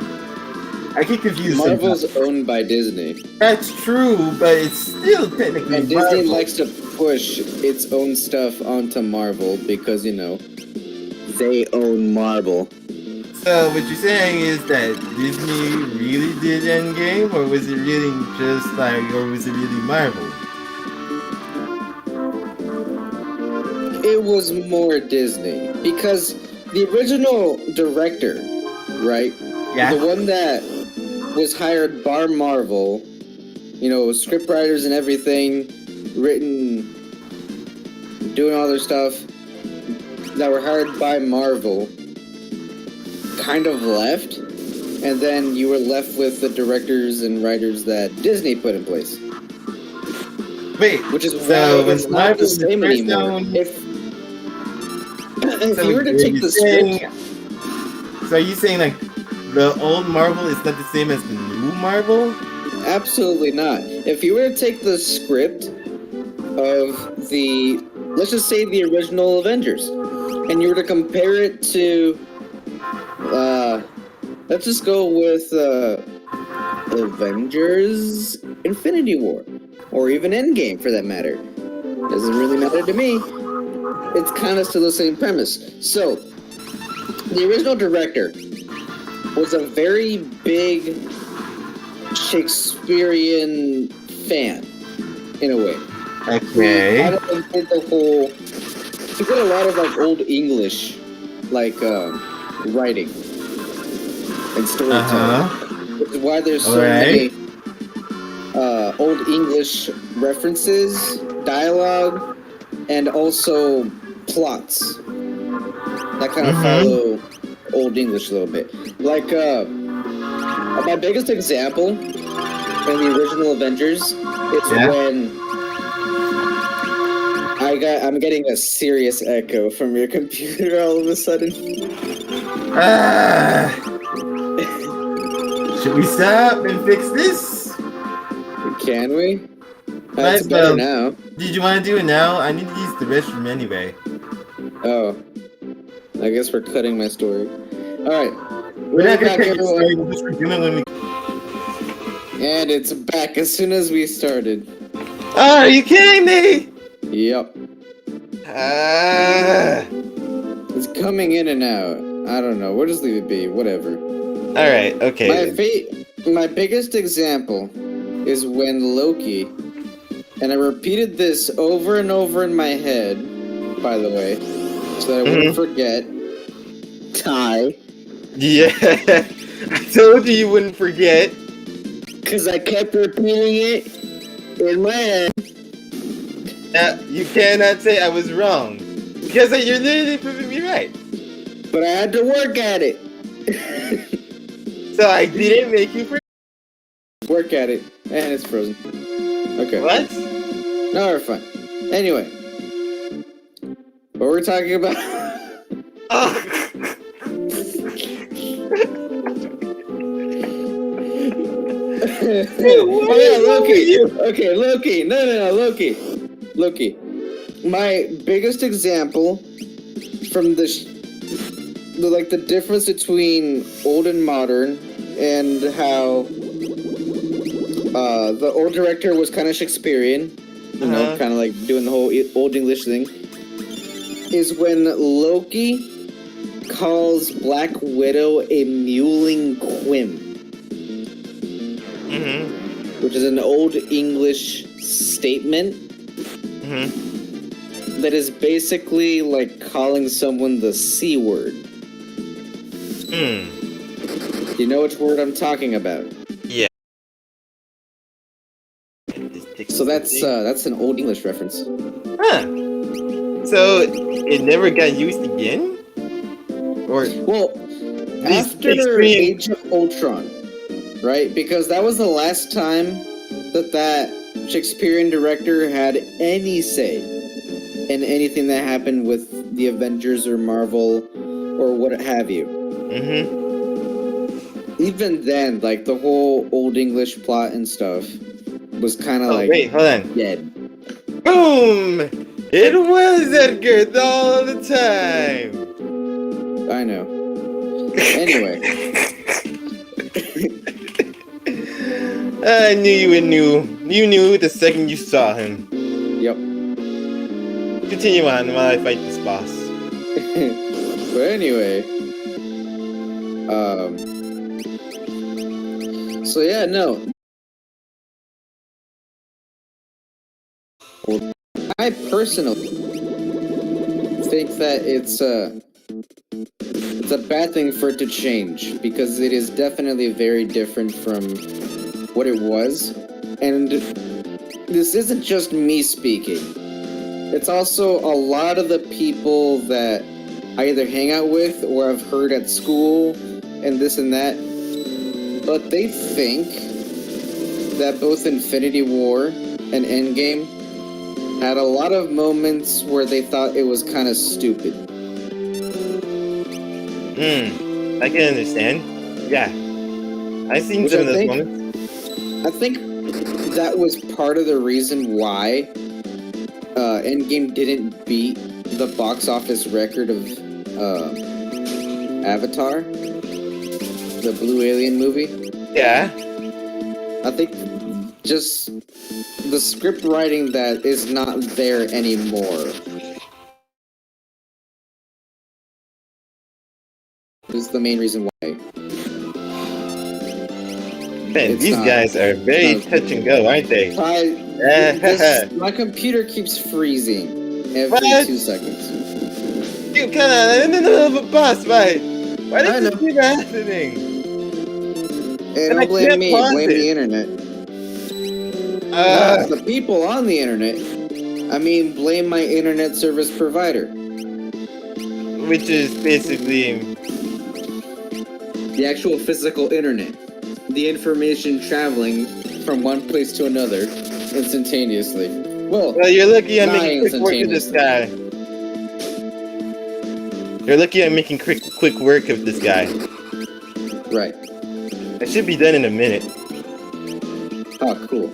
I get confused. Marvel's sometimes. owned by Disney. That's true, but it's still technically And Marvel. Disney likes to push its own stuff onto Marvel because, you know, they own Marvel. So what you're saying is that Disney really did Endgame, or was it really just like, or was it really Marvel? It was more Disney because the original director, right? Yeah. The one that was hired by Marvel, you know, scriptwriters and everything, written, doing all their stuff, that were hired by Marvel, kind of left, and then you were left with the directors and writers that Disney put in place. Wait, Which is so why it's when not Marvel the same first anymore. owned- If So you were to are take you the saying- script, So are you saying like the old Marvel is not the same as the new Marvel? absolutely not. If you were to take the script of the, let's just say the original Avengers, and you were to compare it to, let's just go with Avengers Infinity War, or even Endgame for that matter. Doesn't really matter to me. It's kind of still the same premise. So, the original director was a very big Shakespearean fan, in a way. Okay. I don't think the whole. He did a lot of like old English, like writing and storytelling. Which is why there's so Alright. many old English references, dialogue, and also plots that kind of Mhm. follow Old English a little bit. Like, my biggest example in the original Avengers is Yeah. when I'm getting a serious echo from your computer all of a sudden. Ah. Should we stop and fix this? Can we? Might It's as better well. now. Did you want to do it now? I need to use the restroom anyway. Oh. I guess we're cutting my story. Alright. We're not gonna back, cut your everyone. story. We'll just resume it when we. And it's back as soon as we started. Oh, are you kidding me? Yep. Ah. It's coming in and out. I don't know. We'll just leave it be. Whatever. All right. Okay. My biggest example is when Loki, and I repeated this over and over in my head, by the way, so that I wouldn't forget. Ty. Yeah. I told you you wouldn't forget. Because I kept repeating it in my head. Now, you cannot say I was wrong. Because you're literally proving me right. But I had to work at it. So I didn't make you forget. Work at it. And it's frozen. Okay. What? No, we're fine. Anyway. What we're talking about? Oh. Oh yeah, Loki. Okay, Loki. No, Loki. Loki. My biggest example from the difference between old and modern, and how the old director was kind of Shakespearean, you know, kind of like doing the whole old English thing, is when Loki calls Black Widow a mewling quim. Which is an old English statement that is basically like calling someone the C word. You know which word I'm talking about? Yeah. So that's an old English reference. Huh. So it never got used again? Or Well, after Age of Ultron, right? Because that was the last time that Shakespearean director had any say in anything that happened with the Avengers or Marvel or what have you. Even then, like, the whole Old English plot and stuff was kind of wait, hold on. dead. Boom! It was Edgar all the time! I know. Anyway. I knew you knew. You knew the second you saw him. Yep. Continue on while I fight this boss. But anyway. So yeah, no. I personally think that it's a bad thing for it to change, because it is definitely very different from what it was. And this isn't just me speaking. It's also a lot of the people that I either hang out with or I've heard at school and this and that. But they think that both Infinity War and Endgame had a lot of moments where they thought it was kind of stupid. I can understand. Yeah. I've seen Which some I of those think- moments. I think that was part of the reason why Endgame didn't beat the box office record of Avatar, the Blue Alien movie. Yeah. I think just the script writing that is not there anymore is the main reason why. Man, It's these not- guys are very not- touch and go, aren't they? My computer keeps freezing every What? 2 seconds. You kind of in the middle of a bus, right? Why I does know. this keep happening? Hey, And I don't blame can't me, pause blame it. the internet. Not the people on the internet. I mean, blame my internet service provider. which is basically The actual physical internet. The information traveling from one place to another instantaneously. Well, you're lucky I'm not making quick work of this guy. You're lucky I'm making quick work of this guy. right. It should be done in a minute. Oh, cool.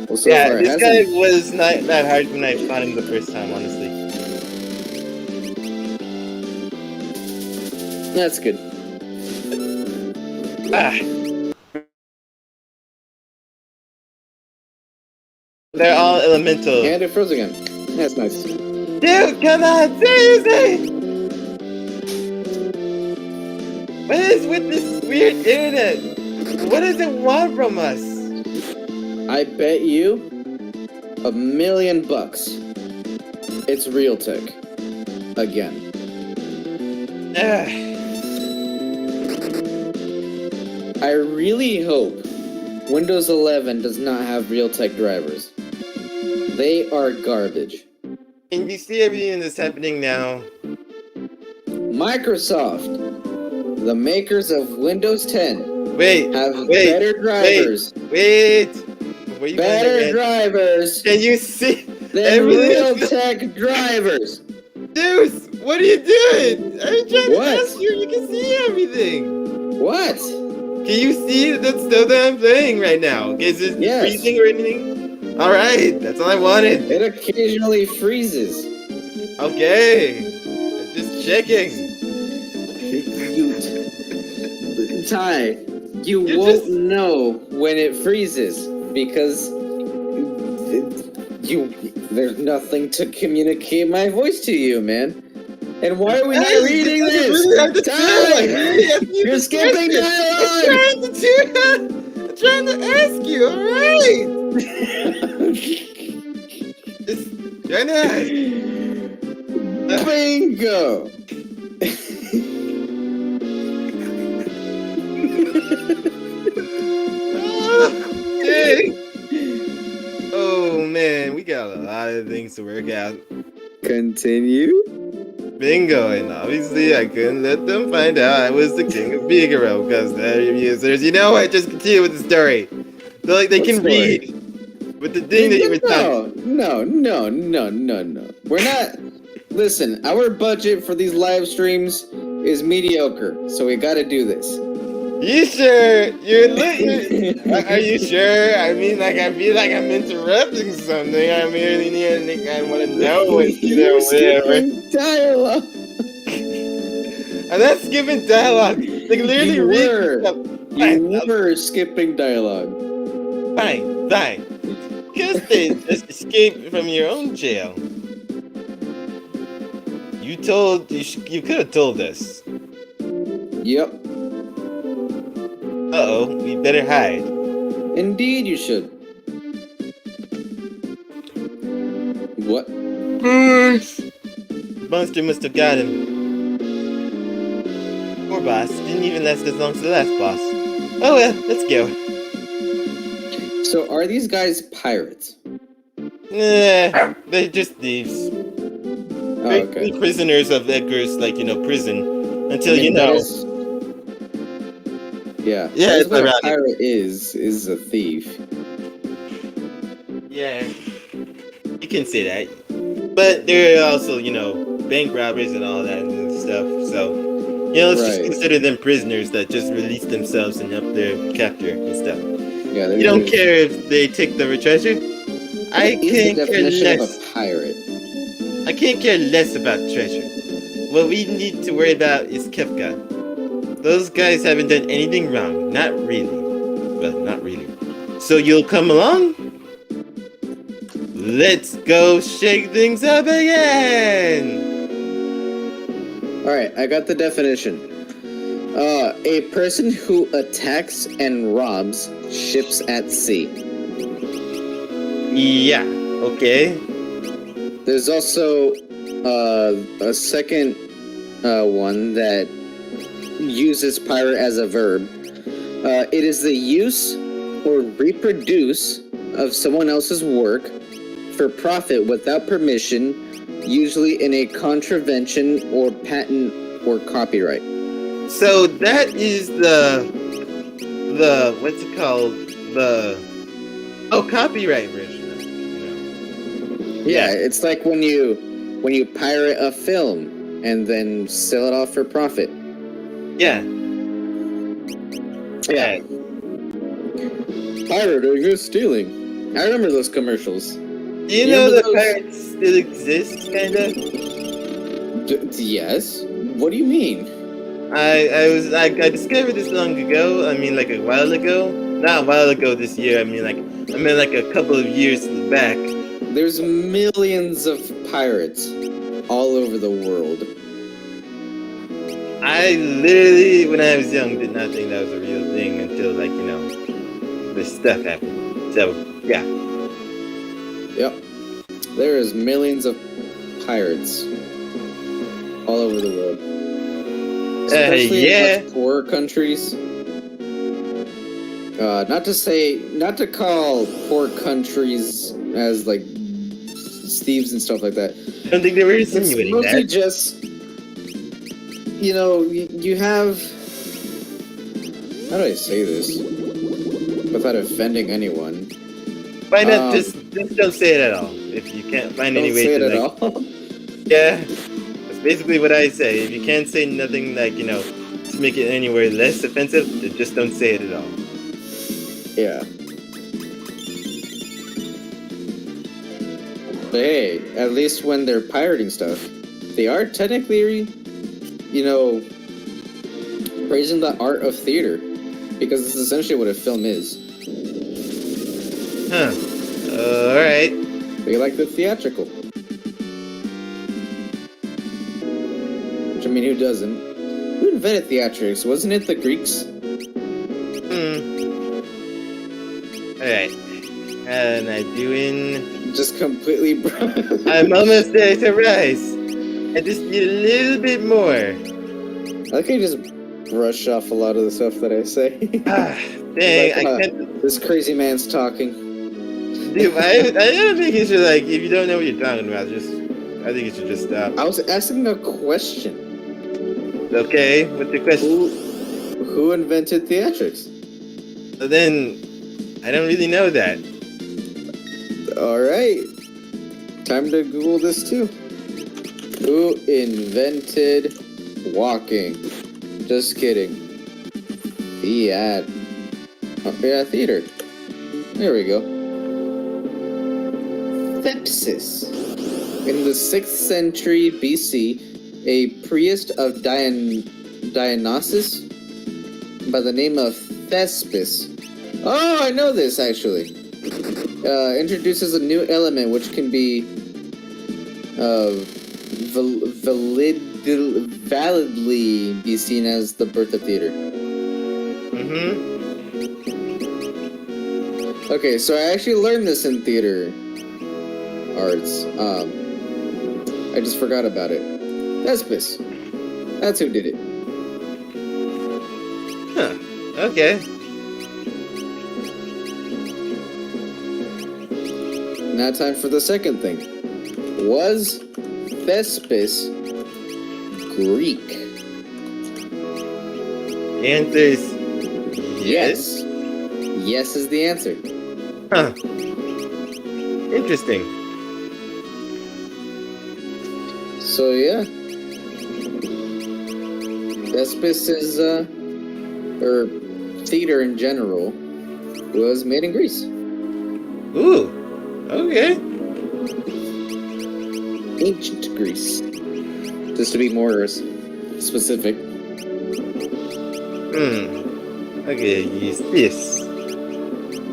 Well, so Yeah, far it this guy hasn't. was not that hard when I fought him the first time, honestly. That's good. Ah. They're all elemental. And it froze again. That's nice. Dude, come on, seriously! What is with this weird internet? What does it want from us? I bet you $1,000,000. It's Realtek. Again. Ah. I really hope Windows 11 does not have Realtek drivers. They are garbage. And you see everything that's happening now. Microsoft, the makers of Windows 10, Wait, have better drivers. wait. Before you go Better ahead, drivers can you see than everything? Realtek drivers. Deuce, what are you doing? I'm trying to What? ask you. You can see everything. What? Can you see the stuff that I'm playing right now? Is it Yes. freezing or anything? Alright, that's all I wanted. It occasionally freezes. Okay. Just checking. Ty, you You're won't just- know when it freezes because there's nothing to communicate my voice to you, man. And why are we not Guys, reading this is this? really hard to Ty, do. I really have to you're use skipping this. dialogue. I'm trying to do that. I'm trying to ask you, alright? Just trying to ask. Bingo. Dang. Oh man, we got a lot of things to work out. Continue. Bingo, and obviously I couldn't let them find out I was the king of Figaro because they're users. You know what? Just continue with the story. So like they What can story? read with the thing that you were talking. No. We're not. Listen, our budget for these live streams is mediocre, so we gotta do this. You sure? Are you sure? I mean, like, I feel like I'm interrupting something. I merely need I want to know what You're whatever. skipping dialogue. I'm not skipping dialogue. Like, literally You read were. stuff. You Fine, were skipping dialogue. fine. Because they just escaped from your own jail. You could have told us. Yep. Uh-oh, we better hide. Indeed, you should. What? Monster must have got him. Poor boss. Didn't even last as long as the last boss. Oh well, let's go. So, are these guys pirates? They're just thieves. Oh, They're okay. prisoners of Edgar's, prison. Until, I mean, you that know. is- Yeah. Yeah, That's it's what a ironic. pirate is a thief. Yeah. You can say that. But they're also, bank robbers and all that and stuff. So, let's just Right. consider them prisoners that just released themselves and up their captor and stuff. Yeah, they're You don't just- care if they take the treasure? I What is the can't care definition less. of a pirate? I can't care less about treasure. What we need to worry about is Kefka. Those guys haven't done anything wrong. Not really. Well, not really. So you'll come along? Let's go shake things up again! Alright, I got the definition. A person who attacks and robs ships at sea. Yeah, okay. There's also a second one that uses pirate as a verb. It is the use or reproduce of someone else's work for profit without permission usually in a contravention or patent or copyright. So that is the what's it called? The copyright version of it, Yeah, it's like when you pirate a film and then sell it off for profit. Yeah. Yeah. Pirating is stealing. I remember those commercials. Do you know that pirates still exist, kinda? Yes. What do you mean? I discovered this long ago. I mean, like a while ago. Not a while ago this year. I mean, like a couple of years back. There's millions of pirates all over the world. I literally, when I was young, did not think that was a real thing until, like, this stuff happened. So, yeah. Yep. There is millions of pirates all over the world. Especially in much poorer countries. Not to call poor countries as like thieves and stuff like that. I don't think they were insinuating it's mostly that. just, you have. How do I say this without offending anyone? Why not just don't say it at all? If you can't find any way to don't say it at all. Yeah, that's basically what I say. If you can't say nothing like to make it anywhere less offensive, then just don't say it at all. Yeah. But hey, at least when they're pirating stuff, they are technically, praising the art of theater, because it's essentially what a film is. Huh. Alright. They like the theatrical. Which, I mean, who doesn't? Who invented theatrics? Wasn't it the Greeks? Alright. And I doing... Just completely I'm almost there to rise. I just need a little bit more. I can just brush off a lot of the stuff that I say. Dang, like, I can't... This crazy man's talking. Dude, I don't think you should, like, if you don't know what you're talking about, I think you should just stop. I was asking a question. Okay, what's your question? Who invented theatrics? So then, I don't really know that. Alright. Time to Google this too. Who invented walking? Just kidding. Theater. There we go. Thepsis. In the 6th century BC, a priest of Dionysus by the name of Thespis. Oh, I know this actually. Introduces a new element which can be validly be seen as the birth of theater. Okay, so I actually learned this in theater arts. I just forgot about it. Thespis. That's who did it. Huh. Okay. Now time for the second thing. Was Thespis Greek? The answer is Yes. Yes is the answer. Huh. Interesting. So yeah. Thespis is, or theater in general, was made in Greece. Ooh. Okay. Ancient Greece. Just to be more specific. Okay, use this.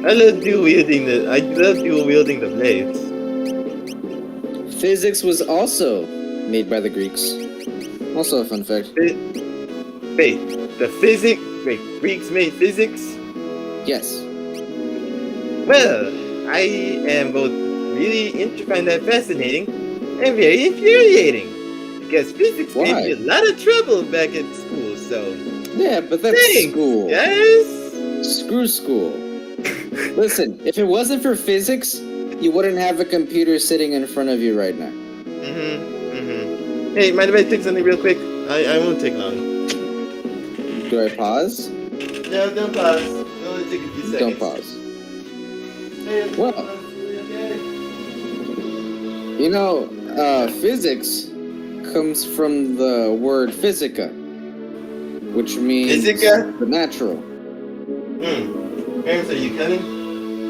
I love dual wielding the blades. Physics was also made by the Greeks. Also a fun fact. Greeks made physics? Yes. Well, I am both find that fascinating and very infuriating. Because physics Why? gave me a lot of trouble back at school, so... Yeah, but that's Thanks, school. Yes? Screw school. Listen, if it wasn't for physics, you wouldn't have a computer sitting in front of you right now. Hey, mind if I take something real quick? I won't take long. Do I pause? No, don't pause. It'll only take a few seconds. Don't pause. Hey, Well. okay. You know, physics comes from the word physica, which means Physica? the natural. Parents, are you coming?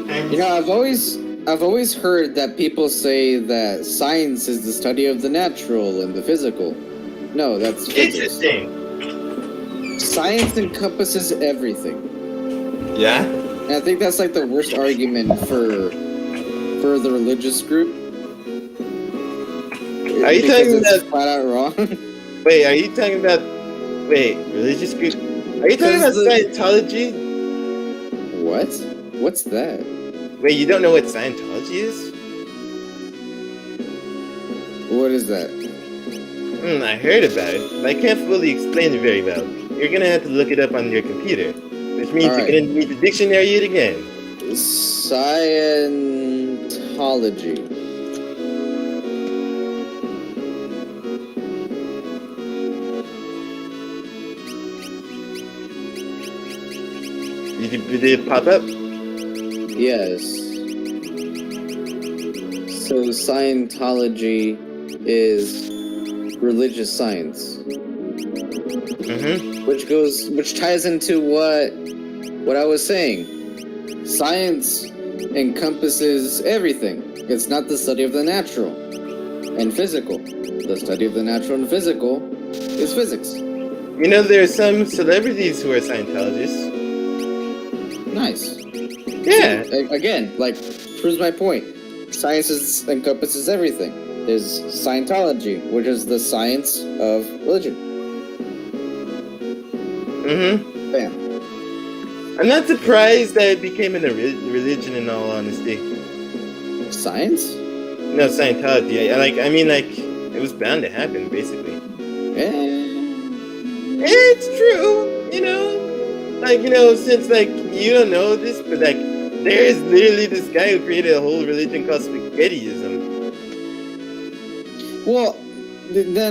Parents? You know, I've always heard that people say that science is the study of the natural and the physical. No, that's physics. Interesting. Science encompasses everything. Yeah? And I think that's like the worst argument for the religious group. Are you Because talking it's about... flat out wrong? Wait, are you talking about... Wait, religious group? Are you talking about Scientology? What? What's that? Wait, you don't know what Scientology is? What is that? I heard about it, but I can't fully explain it very well. You're gonna have to look it up on your computer, which means Alright. you're gonna need to dictionary it again. Scientology. Did it pop up? Yes. So Scientology is religious science, which ties into what I was saying. Science encompasses everything. It's not the study of the natural and physical. The study of the natural and physical is physics. You know, there are some celebrities who are Scientologists. Nice. Yeah. Again, like, proves my point. Science encompasses everything. There's Scientology, which is the science of religion. Bam. I'm not surprised that it became a religion, in all honesty. Science? No, Scientology. It was bound to happen, basically. It's true, you know? Since, you don't know this, but, there is literally this guy who created a whole religion called Spaghettiism. Well, no.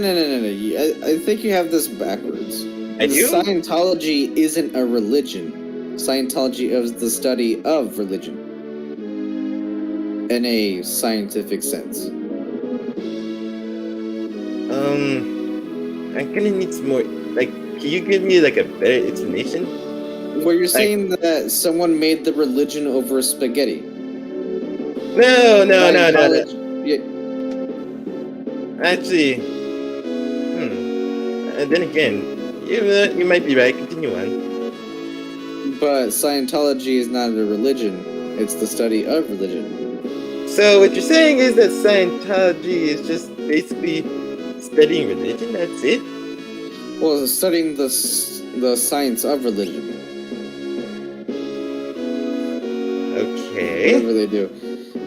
I think you have this backwards. I do? Scientology isn't a religion. Scientology is the study of religion. In a scientific sense. I'm gonna need some more, can you give me, a better explanation? Well, you're saying that someone made the religion over spaghetti. No. Yeah. Actually, and then again, you might be right. Continue on. But Scientology is not a religion. It's the study of religion. So what you're saying is that Scientology is just basically studying religion? That's it? Well, it's studying the science of religion. Okay. Whatever they do.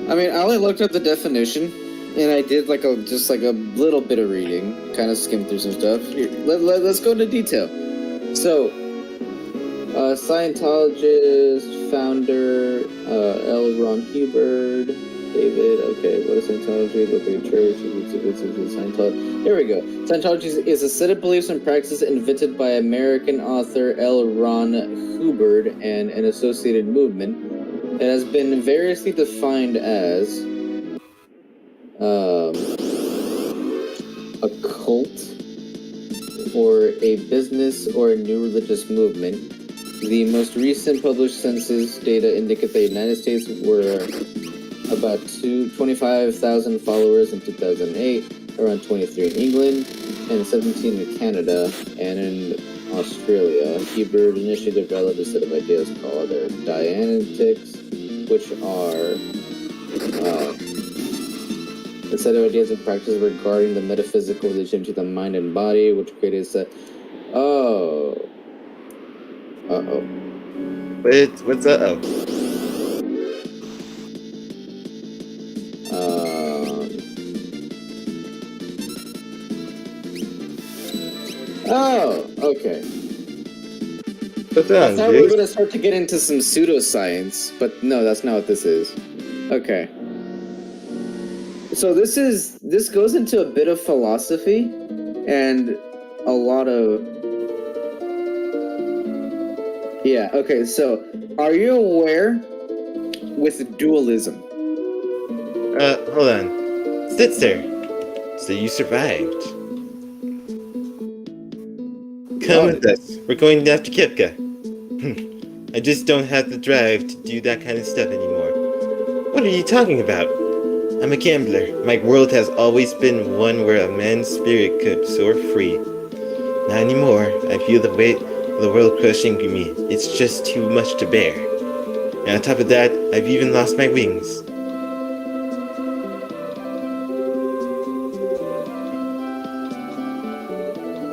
I mean, I only looked up the definition, and I did just a little bit of reading, kind of skimmed through some stuff. Here, let's go into detail. So, Scientologist, founder, L. Ron Hubbard, David. Okay, what is Scientology? Look at church. Scientology. Here we go. Scientology is a set of beliefs and practices invented by American author L. Ron Hubbard and an associated movement. It has been variously defined as a cult or a business or a new religious movement. The most recent published census data indicate the United States were about 25,000 followers in 2008, around 23 in England, and 17 in Canada, and in Australia. Hubbard initially developed a set of ideas called Dianetics, which are a set of ideas and practices regarding the metaphysical relation to the mind and body, which created a set. What's uh-oh? Okay. What's I on, thought we were dude? going to start to get into some pseudoscience, but no, that's not what this is. Okay. So this goes into a bit of philosophy and a lot of okay, so are you aware with dualism? Hold on. Sit there. So you survived. Come with us. We're going after Kipka. I just don't have the drive to do that kind of stuff anymore. What are you talking about? I'm a gambler. My world has always been one where a man's spirit could soar free. Not anymore. I feel the weight of the world crushing me. It's just too much to bear. And on top of that, I've even lost my wings.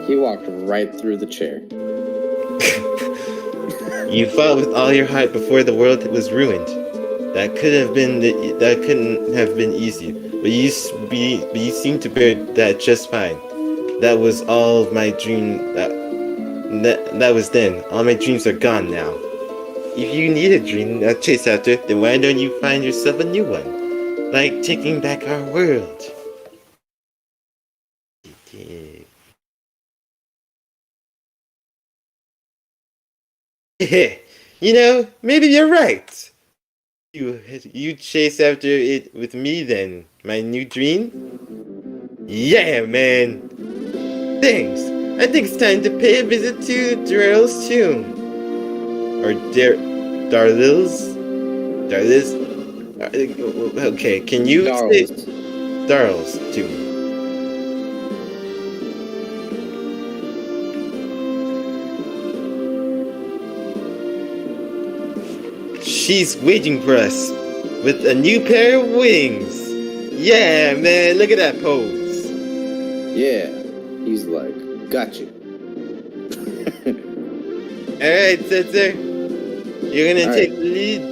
He walked right through the chair. You fought with all your heart before the world was ruined. That couldn't have been easy. But you seem to bear that just fine. That was all of my dream. That was then. All my dreams are gone now. If you need a dream to chase after, then why don't you find yourself a new one? Like taking back our world. You know, maybe you're right. You chase after it with me then, my new dream? Yeah, man. Thanks. I think it's time to pay a visit to Daryl's tomb. Or Daryl's? Okay, can you say Daryl's tomb? She's waiting for us with a new pair of wings. Yeah, man, look at that pose. Yeah, he's like, got you. Alright, Setzer. You're gonna take the lead.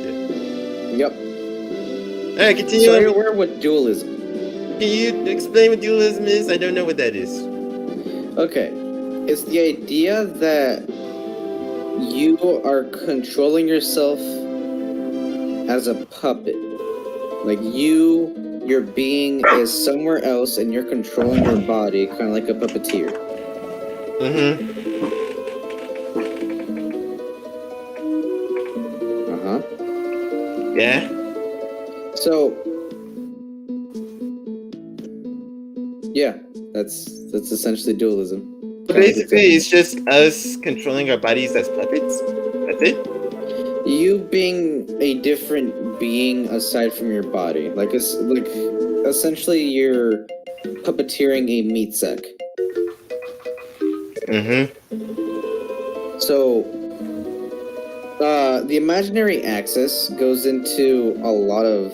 Yep. Alright, continue So on. you're aware what dualism? Can you explain what dualism is? I don't know what that is. Okay. It's the idea that you are controlling yourself as a puppet. Like your being is somewhere else and you're controlling your body, kind of like a puppeteer. Mm-hmm. Uh-huh. Yeah? So, yeah, that's essentially dualism. Basically, it's just us controlling our bodies as puppets? That's it? You being a different being aside from your body. Like essentially you're puppeteering a meat sack. Mm-hmm. So, the imaginary axis goes into a lot of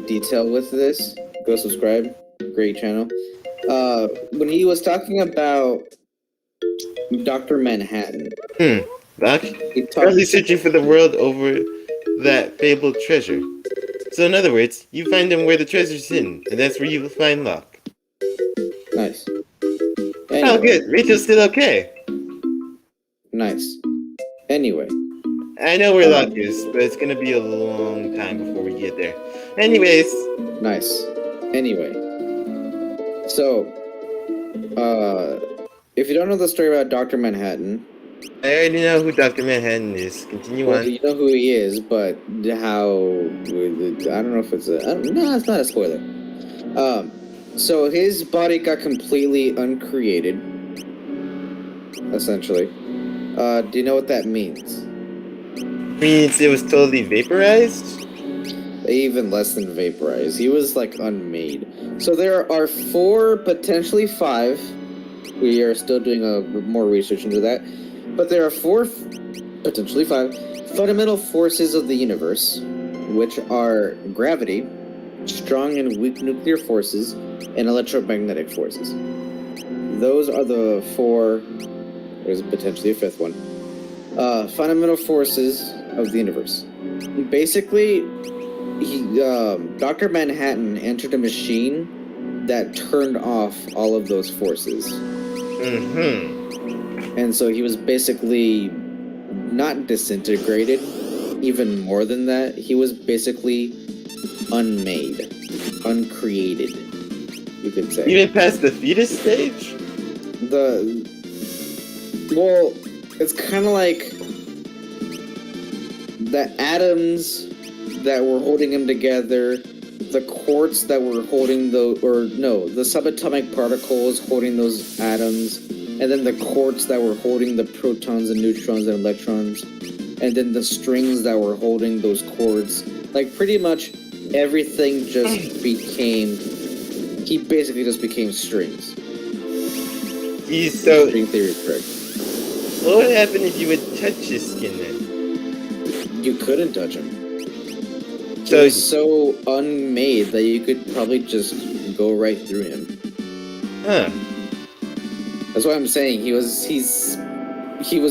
detail with this. Go subscribe, great channel. When he was talking about Dr. Manhattan, Doc, currently searching for the world over that fabled treasure. So in other words, you find them where the treasure's hidden, and that's where you will find Locke. Nice. Anyway. Oh, good. Rachel's still okay. Nice. Anyway. I know where Locke is, but it's gonna be a long time before we get there. Anyways. Nice. Anyway. So, if you don't know the story about Dr. Manhattan... I already know who Dr. Manhattan is. Continue on. You know who he is, but how... I don't know if it's a... No, it's not a spoiler. So his body got completely uncreated, essentially. Do you know what that means? Means it was totally vaporized? Even less than vaporized. He was, like, unmade. So there are 4, potentially 5. We are still doing more research into that. But there are 4, potentially 5, fundamental forces of the universe, which are gravity, strong and weak nuclear forces, and electromagnetic forces. Those are the 4... There's potentially a 5th one. Fundamental forces of the universe. Basically, Dr. Manhattan entered a machine that turned off all of those forces. Mm-hmm. And so he was basically not disintegrated, even more than that. He was basically unmade. uncreated, you could say. Even past the fetus stage? Well, it's kind of like the atoms that were holding him together, the quarks that were holding the subatomic particles holding those atoms, and then the quarks that were holding the protons and neutrons and electrons, and then the strings that were holding those cords. Like, pretty much everything just became... He basically just became strings. String theory is correct. What would happen if you would touch his skin then? You couldn't touch him. So He was so unmade that you could probably just go right through him. Huh. That's what I'm saying. He was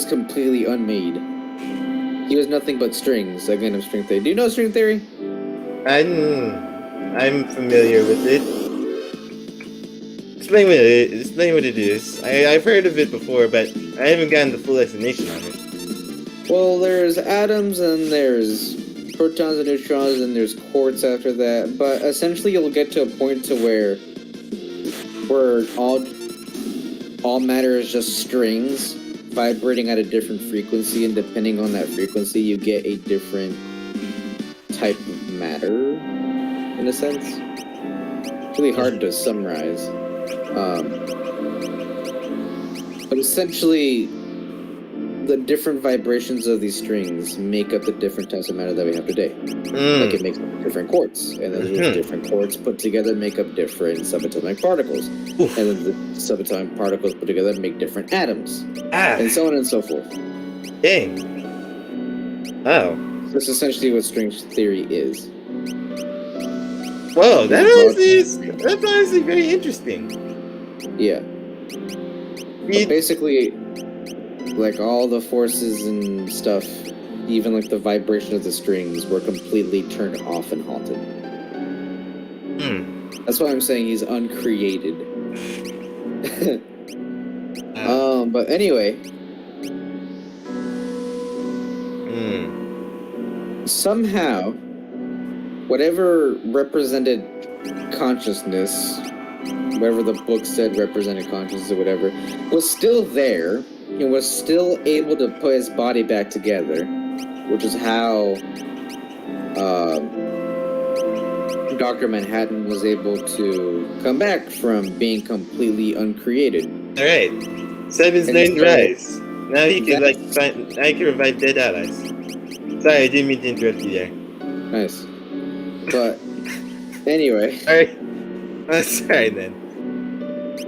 completely unmade. He was nothing but strings. Again, of string theory. Do you know string theory? I'm familiar with it. Explain what it is. I've heard of it before, but I haven't gotten the full explanation on it. Well, there's atoms and there's protons and neutrons and there's quarks after that. But essentially, you'll get to a point to where all matter is just strings vibrating at a different frequency, and depending on that frequency, you get a different type of matter, in a sense. It's really hard to summarize. But essentially, the different vibrations of these strings make up the different types of matter that we have today. Like, it makes up different quarks, and then those different quarks put together make up different subatomic particles. And then the subatomic particles put together make different atoms. And so on and so forth. Dang. Oh. That's essentially what string theory is. Whoa, that's honestly very interesting. Yeah. But basically, like, all the forces and stuff, even like the vibration of the strings, were completely turned off and halted. That's why I'm saying he's uncreated. But anyway. Somehow, whatever represented consciousness, whatever the book said represented consciousness or whatever, was still there and was still able to put his body back together, which is how Dr. Manhattan was able to come back from being completely uncreated. Alright. Seven's named Rise. Now he can revive dead allies. Sorry, I didn't mean to interrupt you there. Nice. But anyway. Alright. I'm sorry then.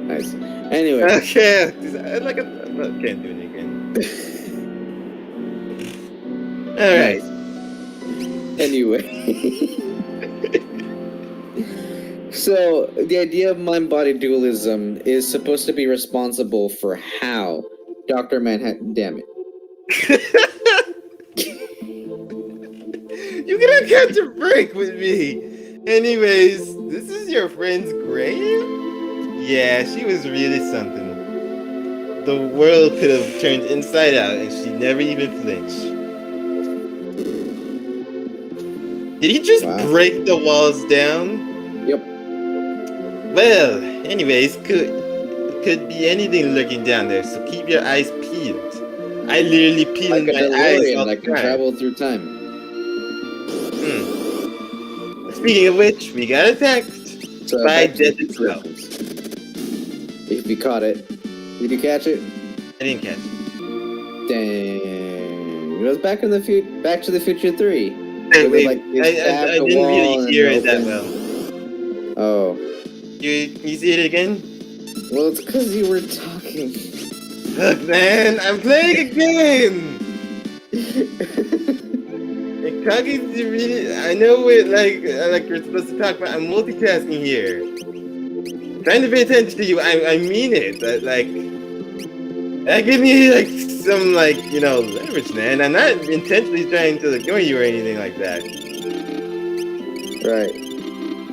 Nice. Anyway. Okay. Can't do it again. Alright. Nice. Anyway. So, the idea of mind-body dualism is supposed to be responsible for how Dr. Manhattan... Damn it. You're gonna catch a break with me. Anyways, this is your friend's grave? Yeah, she was really something. The world could have turned inside out and she never even flinched. Did he just break the walls down? Yep. Well, anyways, could be anything lurking down there, so keep your eyes peeled. I literally peeled like my eyes all the that can time. travel through time. Speaking of which, we got attacked by death itself. If you caught it. Did you catch it? I didn't catch it. Dang. It was Back to the Future 3. Wait, like, I didn't really hear it that well. Oh. You see it again? Well, it's because you were talking. Look, man, I'm playing a game! I know we're we're supposed to talk, but I'm multitasking here. I'm trying to pay attention to you. I mean it. That give me some leverage, man. I'm not intentionally trying to ignore you or anything like that. Right.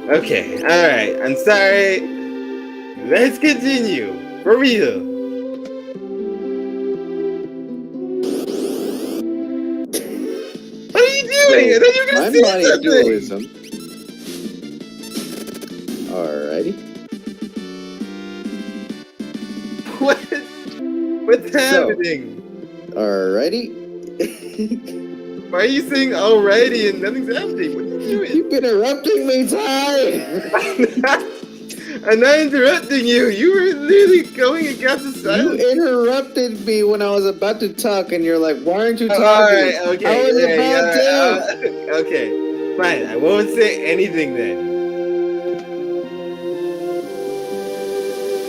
Okay. All right. I'm sorry. Let's continue. For real. What are you doing? I thought you were gonna say something. Dualism Alrighty. What? What's So- happening? Alrighty. Why are you saying alrighty and nothing's happening? What are you doing? You've been interrupting me, Ty! I'm not interrupting you. You were literally going against the You silence. interrupted me when I was about to talk, and you're like, why aren't you talking? Alright, okay. I was about to. Okay, fine. I won't say anything then.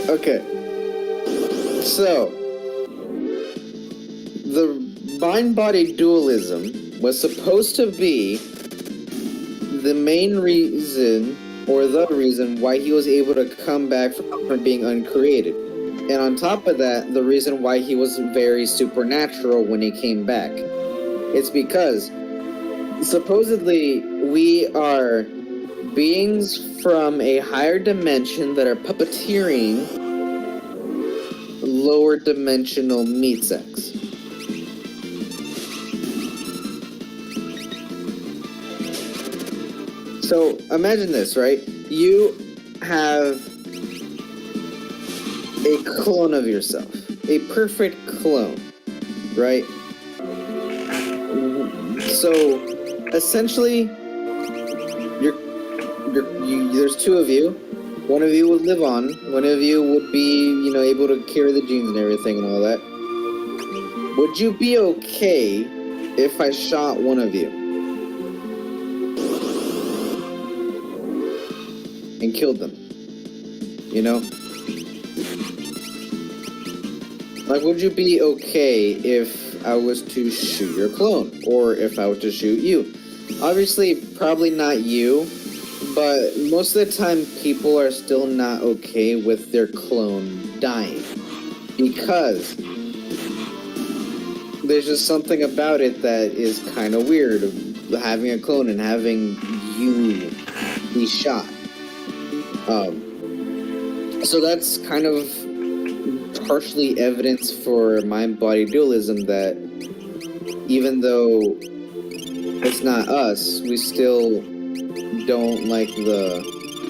Okay. So, the mind-body dualism was supposed to be the main reason, or the reason, why he was able to come back from being uncreated. And on top of that, the reason why he was very supernatural when he came back. It's because, supposedly, we are beings from a higher dimension that are puppeteering lower dimensional meat sex. So imagine this, right? You have a clone of yourself, a perfect clone, right? So essentially, there's two of you. One of you would live on. One of you would be, able to carry the genes and everything and all that. Would you be okay if I shot one of you and killed them? Like, would you be okay if I was to shoot your clone, or if I was to shoot you? Obviously, probably not you. But most of the time, people are still not okay with their clone dying. Because there's just something about it that is kind of weird, having a clone and having you be shot. So that's kind of partially evidence for mind-body dualism, that even though it's not us, we still don't like the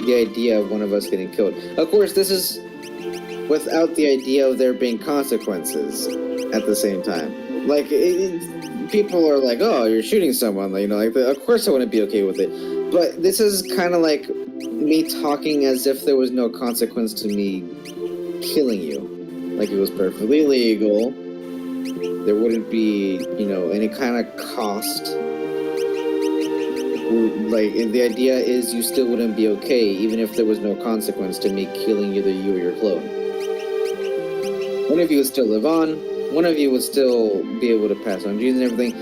idea of one of us getting killed. Of course, this is without the idea of there being consequences at the same time. Like, people are like, oh, you're shooting someone, of course I wouldn't be okay with it. But this is kind of like me talking as if there was no consequence to me killing you. Like, it was perfectly legal. There wouldn't be, any kind of cost. Like, the idea is you still wouldn't be okay, even if there was no consequence to me killing either you or your clone. One of you would still live on, one of you would still be able to pass on genes and everything,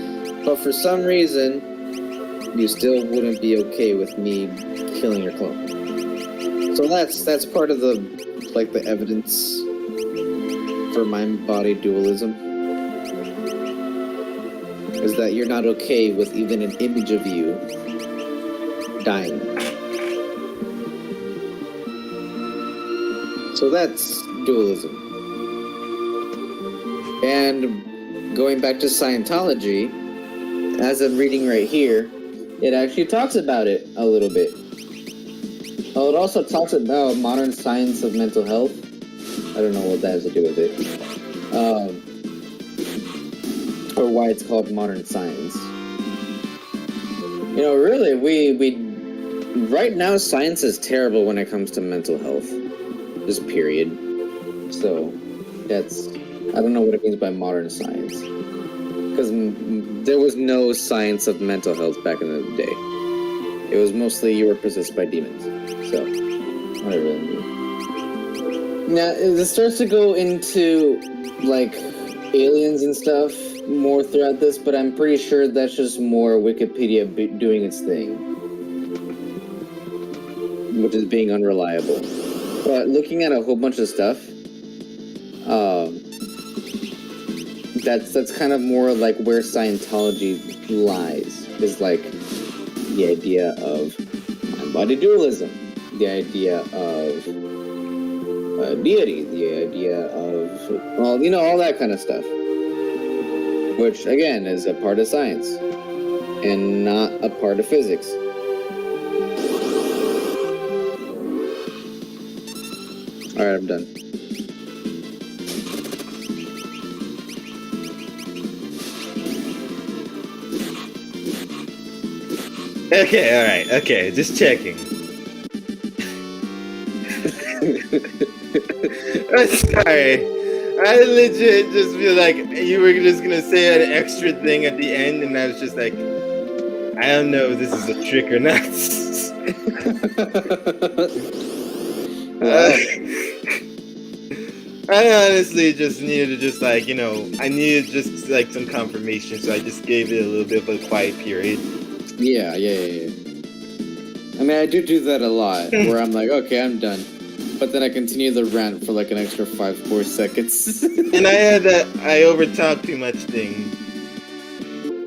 but for some reason, you still wouldn't be okay with me killing your clone. So that's part of the evidence for mind-body dualism, is that you're not okay with even an image of you dying. So that's dualism. And going back to Scientology, as I'm reading right here, it actually talks about it a little bit. Oh, it also talks about modern science of mental health. I don't know what that has to do with it. Or why it's called modern science. Really, we right now, science is terrible when it comes to mental health. Just period. So, I don't know what it means by modern science. Because there was no science of mental health back in the day. It was mostly you were possessed by demons. So, whatever that means. Now, it starts to go into, aliens and stuff more throughout this, but I'm pretty sure that's just more Wikipedia doing its thing, which is being unreliable. But looking at a whole bunch of stuff, that's kind of more like where Scientology lies, is the idea of mind-body dualism, the idea of deity, the idea of, all that kind of stuff. Which, again, is a part of science, and not a part of physics. Alright, I'm done. Okay, alright, okay, just checking. I'm sorry. I legit just feel like you were just gonna say an extra thing at the end, and I was just like, I don't know if this is a trick or not. I honestly just needed to just like, I needed just like some confirmation, so I just gave it a little bit of a quiet period. Yeah. I mean, I do that a lot, where I'm like, okay, I'm done. But then I continue the rant for like an extra 5 more seconds. And I had that I overtalk too much thing.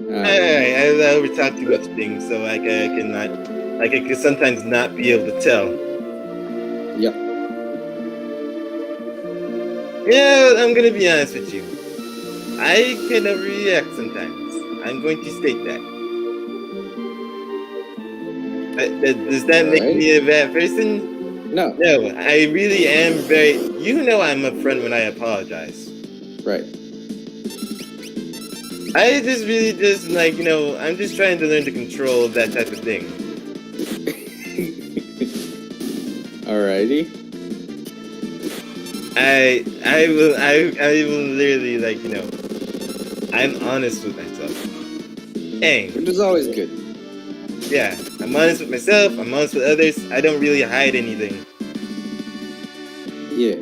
I overtalk too much thing, so like I can sometimes not be able to tell. Yep. Yeah, I'm gonna be honest with you. I can overreact sometimes. I'm going to state that. Does that make me a bad person? No. No, I really am very. I'm upfront when I apologize. Right. I just really just like I'm just trying to learn to control that type of thing. Alrighty. I will literally like I'm honest with myself. Hey, Which is always good. yeah, I'm honest with myself. I'm honest with others. I don't really hide anything. Yeah.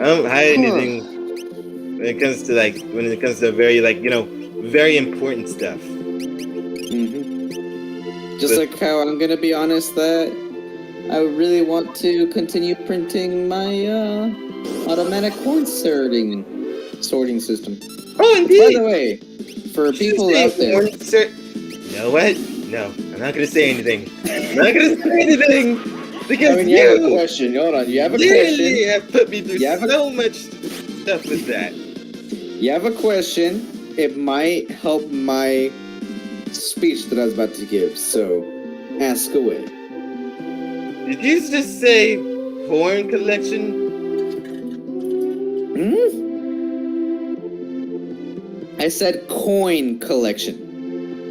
I don't hide anything when it comes to very very important stuff. Just like how I'm gonna be honest that I really want to continue printing my automatic coin sorting system. Oh, indeed. By the way, for people out there, you know what? No, I'm not gonna say anything. I'm not gonna say anything because I mean, you have a question. Hold on, you have a question. You have put me through so much stuff with that. You have a question. It might help my speech that I was about to give. So, ask away. Did you just say porn collection? I said coin collection.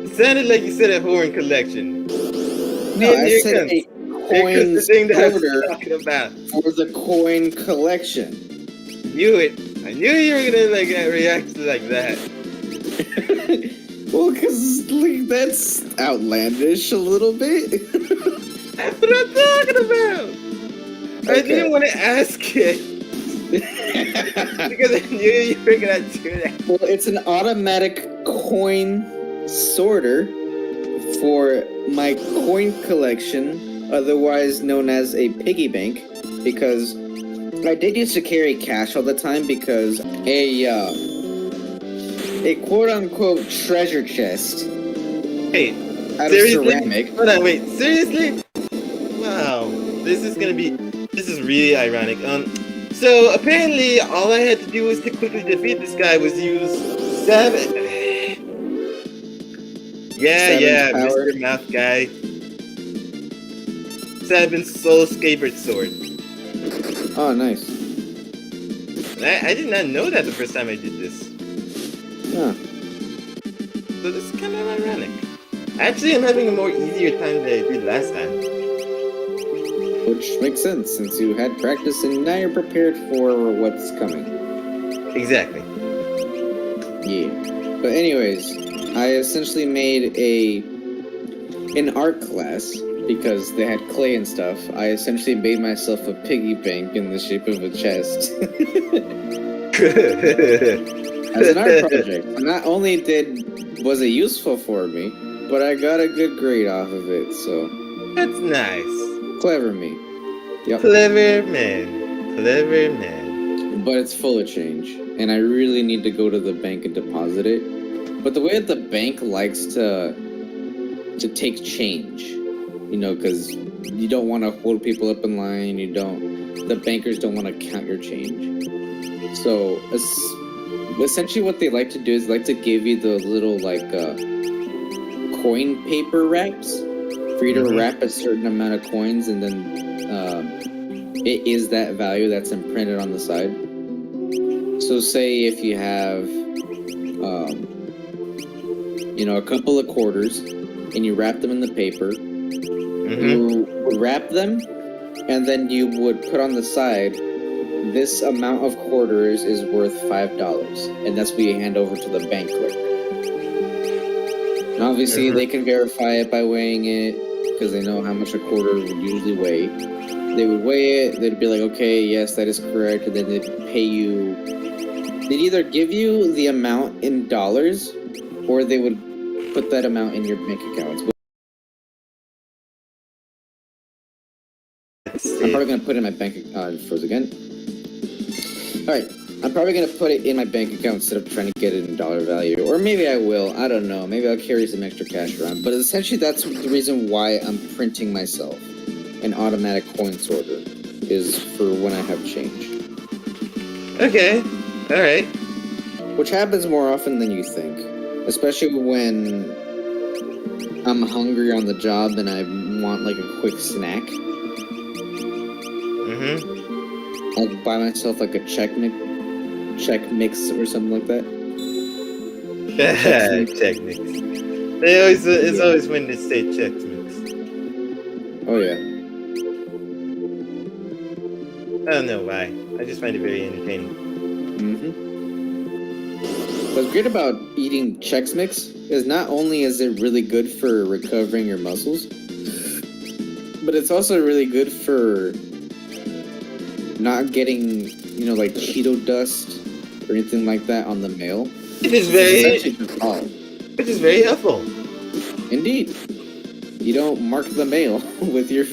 It sounded like you said a horn collection. No, I said a coin the thing that I was sorter talking about. for the coin collection. Knew it. I knew you were gonna react to like that. Well, because that's outlandish a little bit. That's what I'm talking about. I didn't want to ask it because I knew you were gonna do that. Well, it's an automatic coin sorter for my coin collection, otherwise known as a piggy bank, because I did used to carry cash all the time because a quote-unquote treasure chest out of ceramic. Hold on, wait, seriously? Wow, this is really ironic. So apparently all I had to do was to quickly defeat this guy was use seven. Yeah, power. Mr. Mouth Guy. 7 Soul Scabbard Sword. Oh, nice. I did not know that the first time I did this. Huh. So this is kind of ironic. Actually, I'm having a more easier time than I did last time. Which makes sense, since you had practice and now you're prepared for what's coming. Exactly. Yeah. But anyways, I essentially made an art class because they had clay and stuff. I essentially made myself a piggy bank in the shape of a chest. As an art project. Not only was it useful for me, but I got a good grade off of it, so... That's nice. Clever me. Yep. Clever man. But it's full of change, and I really need to go to the bank and deposit it. But the way that the bank likes to take change, because you don't want to hold people up in line, the bankers don't want to count your change. So essentially what they like to do is like to give you the little coin paper wraps for you to Mhm. wrap a certain amount of coins, and then it is that value that's imprinted on the side. So say if you have, a couple of quarters, and you wrap them in the paper, Mhm. you would wrap them, and then you would put on the side, this amount of quarters is worth $5, and that's what you hand over to the bank clerk. And obviously, Mhm. they can verify it by weighing it, because they know how much a quarter would usually weigh. They would weigh it, they'd be like, okay, yes, that is correct, and then they'd pay you. They'd either give you the amount in dollars, or they would put that amount in your bank account. I'm probably gonna put it in my bank account. Froze again. Alright, I'm probably gonna put it in my bank account instead of trying to get it in dollar value. Or maybe I will, I don't know. Maybe I'll carry some extra cash around. But essentially, that's the reason why I'm printing myself an automatic coin sorter, is for when I have change. Okay. All right. Which happens more often than you think. Especially when I'm hungry on the job and I want like a quick snack. Mhm. I'll buy myself like a check mix or something like that. Check mix. They always it's always when they say check mix. Oh yeah. I don't know why. I just find it very entertaining. What's great about eating Chex Mix is not only is it really good for recovering your muscles, but it's also really good for not getting, like Cheeto dust or anything like that on the mail. It is It's very actually just all. It is very helpful. Indeed. You don't mark the mail with your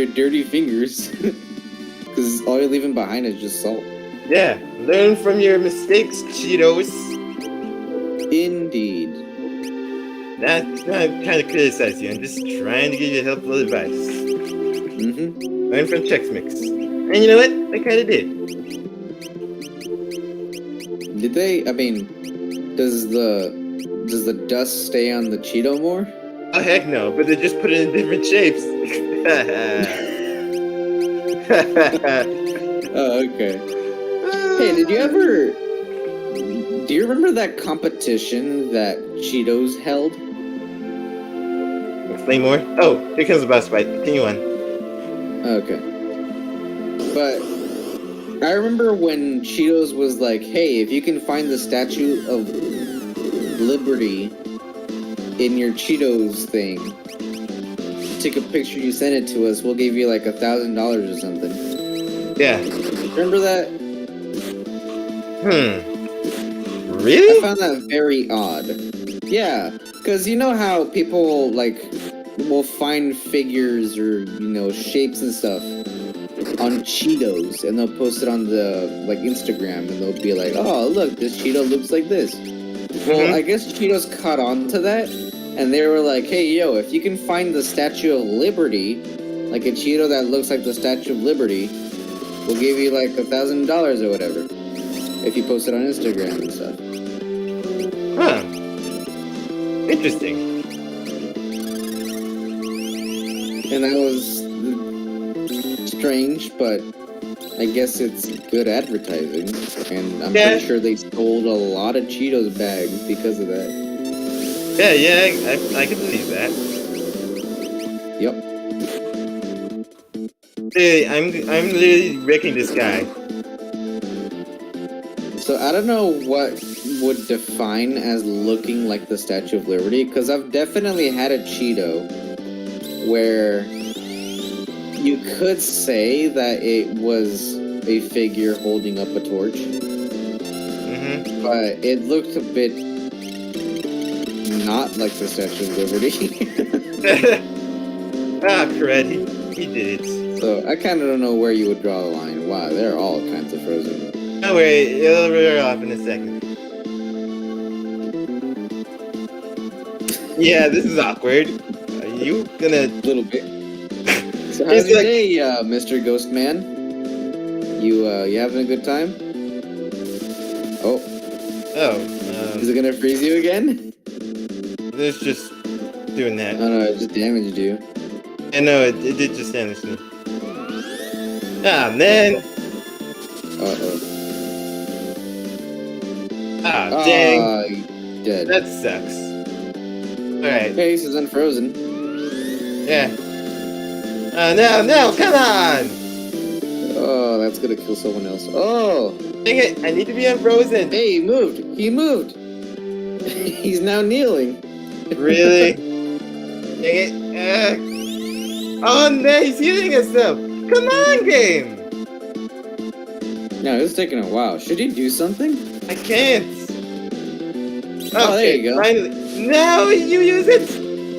dirty fingers, because all you're leaving behind is just salt. Yeah. Learn from your mistakes, Cheetos. Indeed. Not trying to criticize you. I'm just trying to give you helpful advice. Learn from Chex Mix. And you know what? I kind of did. Did they? I mean, does the dust stay on the Cheeto more? Oh heck no! But they just put it in different shapes. Oh, okay. Hey, do you remember that competition that Cheetos held? Explain more? Oh, here comes the boss fight. Continue on. Okay. But I remember when Cheetos was like, hey, if you can find the Statue of Liberty in your Cheetos thing, take a picture, you send it to us, we'll give you like $1,000 or something. Yeah. Remember that? Really? I found that very odd. Yeah, because you know how people will find figures or shapes and stuff on Cheetos, and they'll post it on the Instagram, and they'll be like, "Oh, look, this Cheeto looks like this." Well, I guess Cheetos caught on to that, and they were like, "Hey, yo, if you can find the Statue of Liberty, like a Cheeto that looks like the Statue of Liberty, we'll give you like $1,000 or whatever if you post it on Instagram and stuff." Huh. Interesting. And that was strange, but I guess it's good advertising, and I'm pretty sure they sold a lot of Cheetos bags because of that. Yeah, I can believe that. Yep. Hey, I'm literally wrecking this guy. So I don't know what would define as looking like the Statue of Liberty, because I've definitely had a Cheeto where you could say that it was a figure holding up a torch, but it looked a bit not like the Statue of Liberty. Ah, crud, he did it. So I kind of don't know where you would draw the line. Wow, there are all kinds of Frozen. Don't worry, it'll wear off in a second. Yeah, this is awkward. Are you gonna... A little bit. So how's your day, Mr. Ghost Man? You having a good time? Oh. Oh, Is it gonna freeze you again? Let's just doing that. Oh no, it just damaged you. I know it did just damage me. Ah man. Uh-oh. Ah dang. Ah, dead. That sucks. Alright. Face is unfrozen. Yeah. No, come on! Oh, that's gonna kill someone else. Oh! Dang it, I need to be unfrozen. Hey, he moved! He moved! He's now kneeling. Really? Dang it. Oh no, he's healing himself. Come on, game! No, it's taking a while. Should he do something? I can't. Oh, there you go. Finally. No, you use it!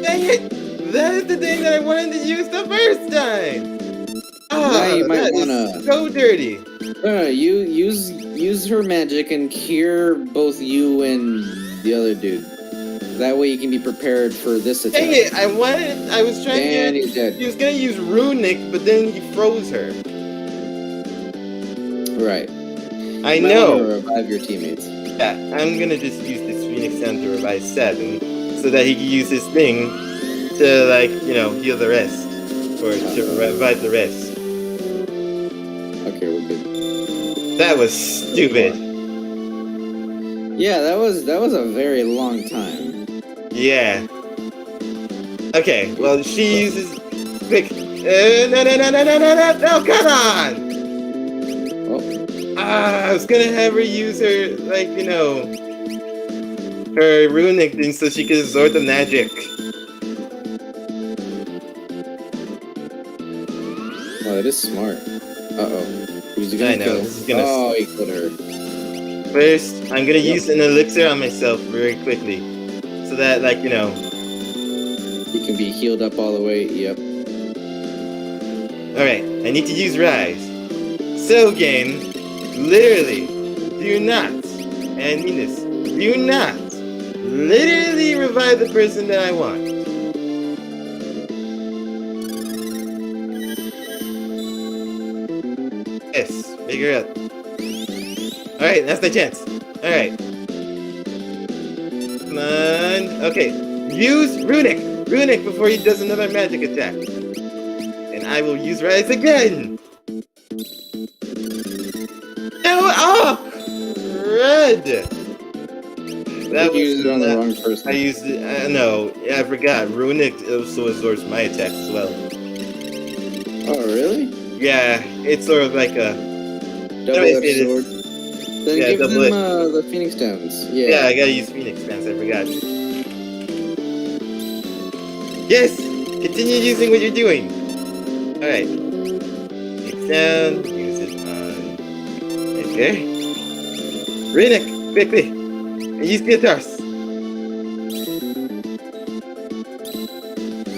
Dang it! That is the thing that I wanted to use the first time! Now you might that is wanna- so dirty. You use her magic and cure both you and the other dude. That way you can be prepared for this attack. Dang it, I was trying And to... he's dead. He was gonna use Runic, but then he froze her. Right. I You might know. wanna revive your teammates. Yeah, I'm gonna just use this Phoenix Sound to revive 7, so that he can use his thing to, like, you know, heal the rest. Or to revive the rest. Okay, we're good. That was stupid. Yeah, that was a very long time. Yeah. Okay, well, she uses... Quick. No, come on! Oh, I was gonna have her use her, like, you know... her runic thing so she could absorb the magic. oh, that is smart. Uh-oh. Who's he gonna I know, kill? this is gonna- Oh, he killed her. First, I'm gonna use an elixir on myself very quickly. So that, like, you know... He can be healed up all the way. Yep. Alright, I need to use Rise. So, game, literally, do not, and I mean this, do not literally revive the person that I want. Yes, figure it out. Alright, that's my chance. Alright. Come on. Okay, use Runic! Runic before he does another magic attack. And I will use Rise again! No! Oh! Red! That You used it on the wrong I person. used it. No, I forgot. Runic also absorbs my attacks as well. Oh, really? Yeah, it's sort of like a. Double I say edged this? sword. Then Yeah, give double them the Phoenix Stones. Yeah, Yeah. I gotta use Phoenix Stance, I forgot. Yes! Continue using what you're doing! Alright. Phoenix down, use it on. Okay. Runic, quickly! And use Guitars!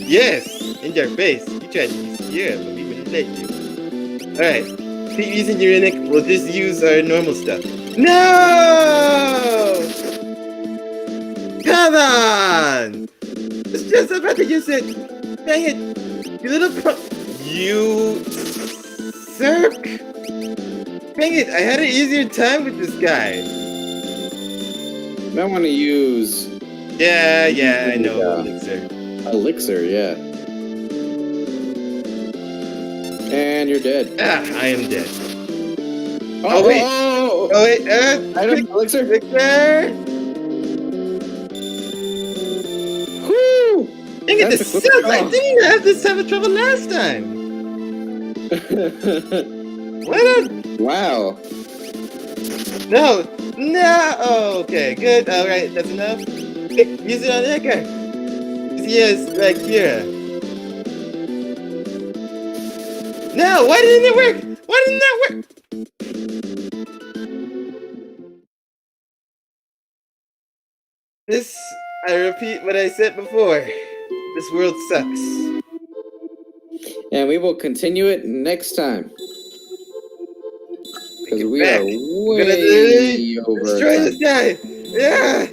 Yes! In your face! You tried to use here, but we wouldn't let you. Alright. Keep using your Runic, we'll just use our normal stuff. No! Come on! It's just about to use it! Dang it! You little You... Circ! Dang it, I had an easier time with this guy. Might want to use Yeah, I know, Yeah. Elixir. Elixir, yeah. And you're dead. Ah, I am dead. Oh, wait. Oh, Oh wait, Item Elixir. Elixir! Whoo! Dang it, That's this a quick sucks! I draw. didn't have this type of trouble last time! What a... Wow. No! Oh, okay, good. Alright, that's enough. Okay, use it on that guy. Yes, like here. No, why didn't it work? Why didn't that work? This, I repeat what I said before. This world sucks. And we will continue it next time. Because we back. are We're gonna way over destroy time. this guy! Yeah!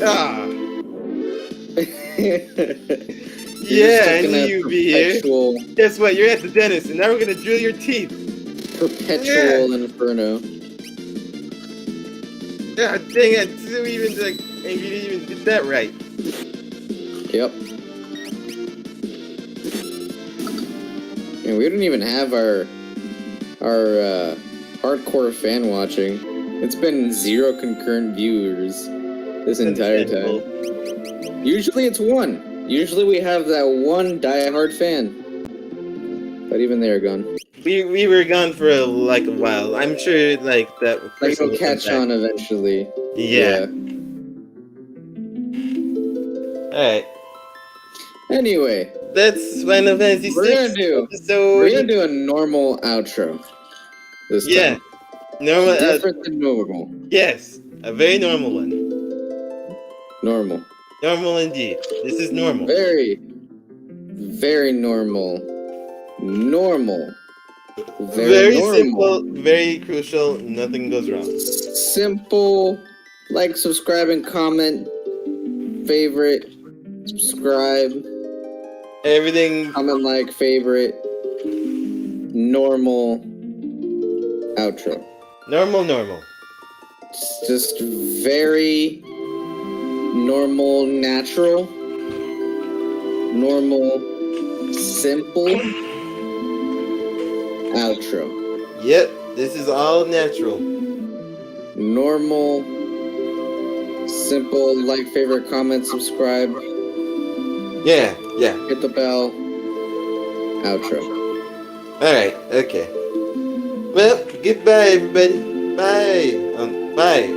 Ah! Yeah, I knew you'd be here. Perpetual, Guess what? You're at the dentist, and now we're gonna drill your teeth. perpetual inferno. God dang it! You didn't even get that right. Yep. And we don't even have our hardcore fan watching. It's been 0 concurrent viewers this entire time. Usually it's 1. Usually we have that one diehard fan. But even they are gone. We were gone for a while. I'm sure like that. Like they'll catch on eventually. Yeah. All right. Anyway, that's Final Fantasy VI. We're gonna do a normal outro. This time. Normal. Different than normal. Yes, a very normal one. Normal. Normal indeed. This is normal. Very, very normal. Normal. Very normal. simple, very crucial, nothing goes wrong. Simple, like, subscribe, and comment, favorite, subscribe, Everything. comment, like, favorite, normal, outro. Normal. Just very normal, natural, normal, simple, outro. Yep, this is all natural. Normal, simple, like, favorite, comment, subscribe, Yeah. hit the bell, outro. Alright, okay. Well, goodbye everybody. Bye. Bye.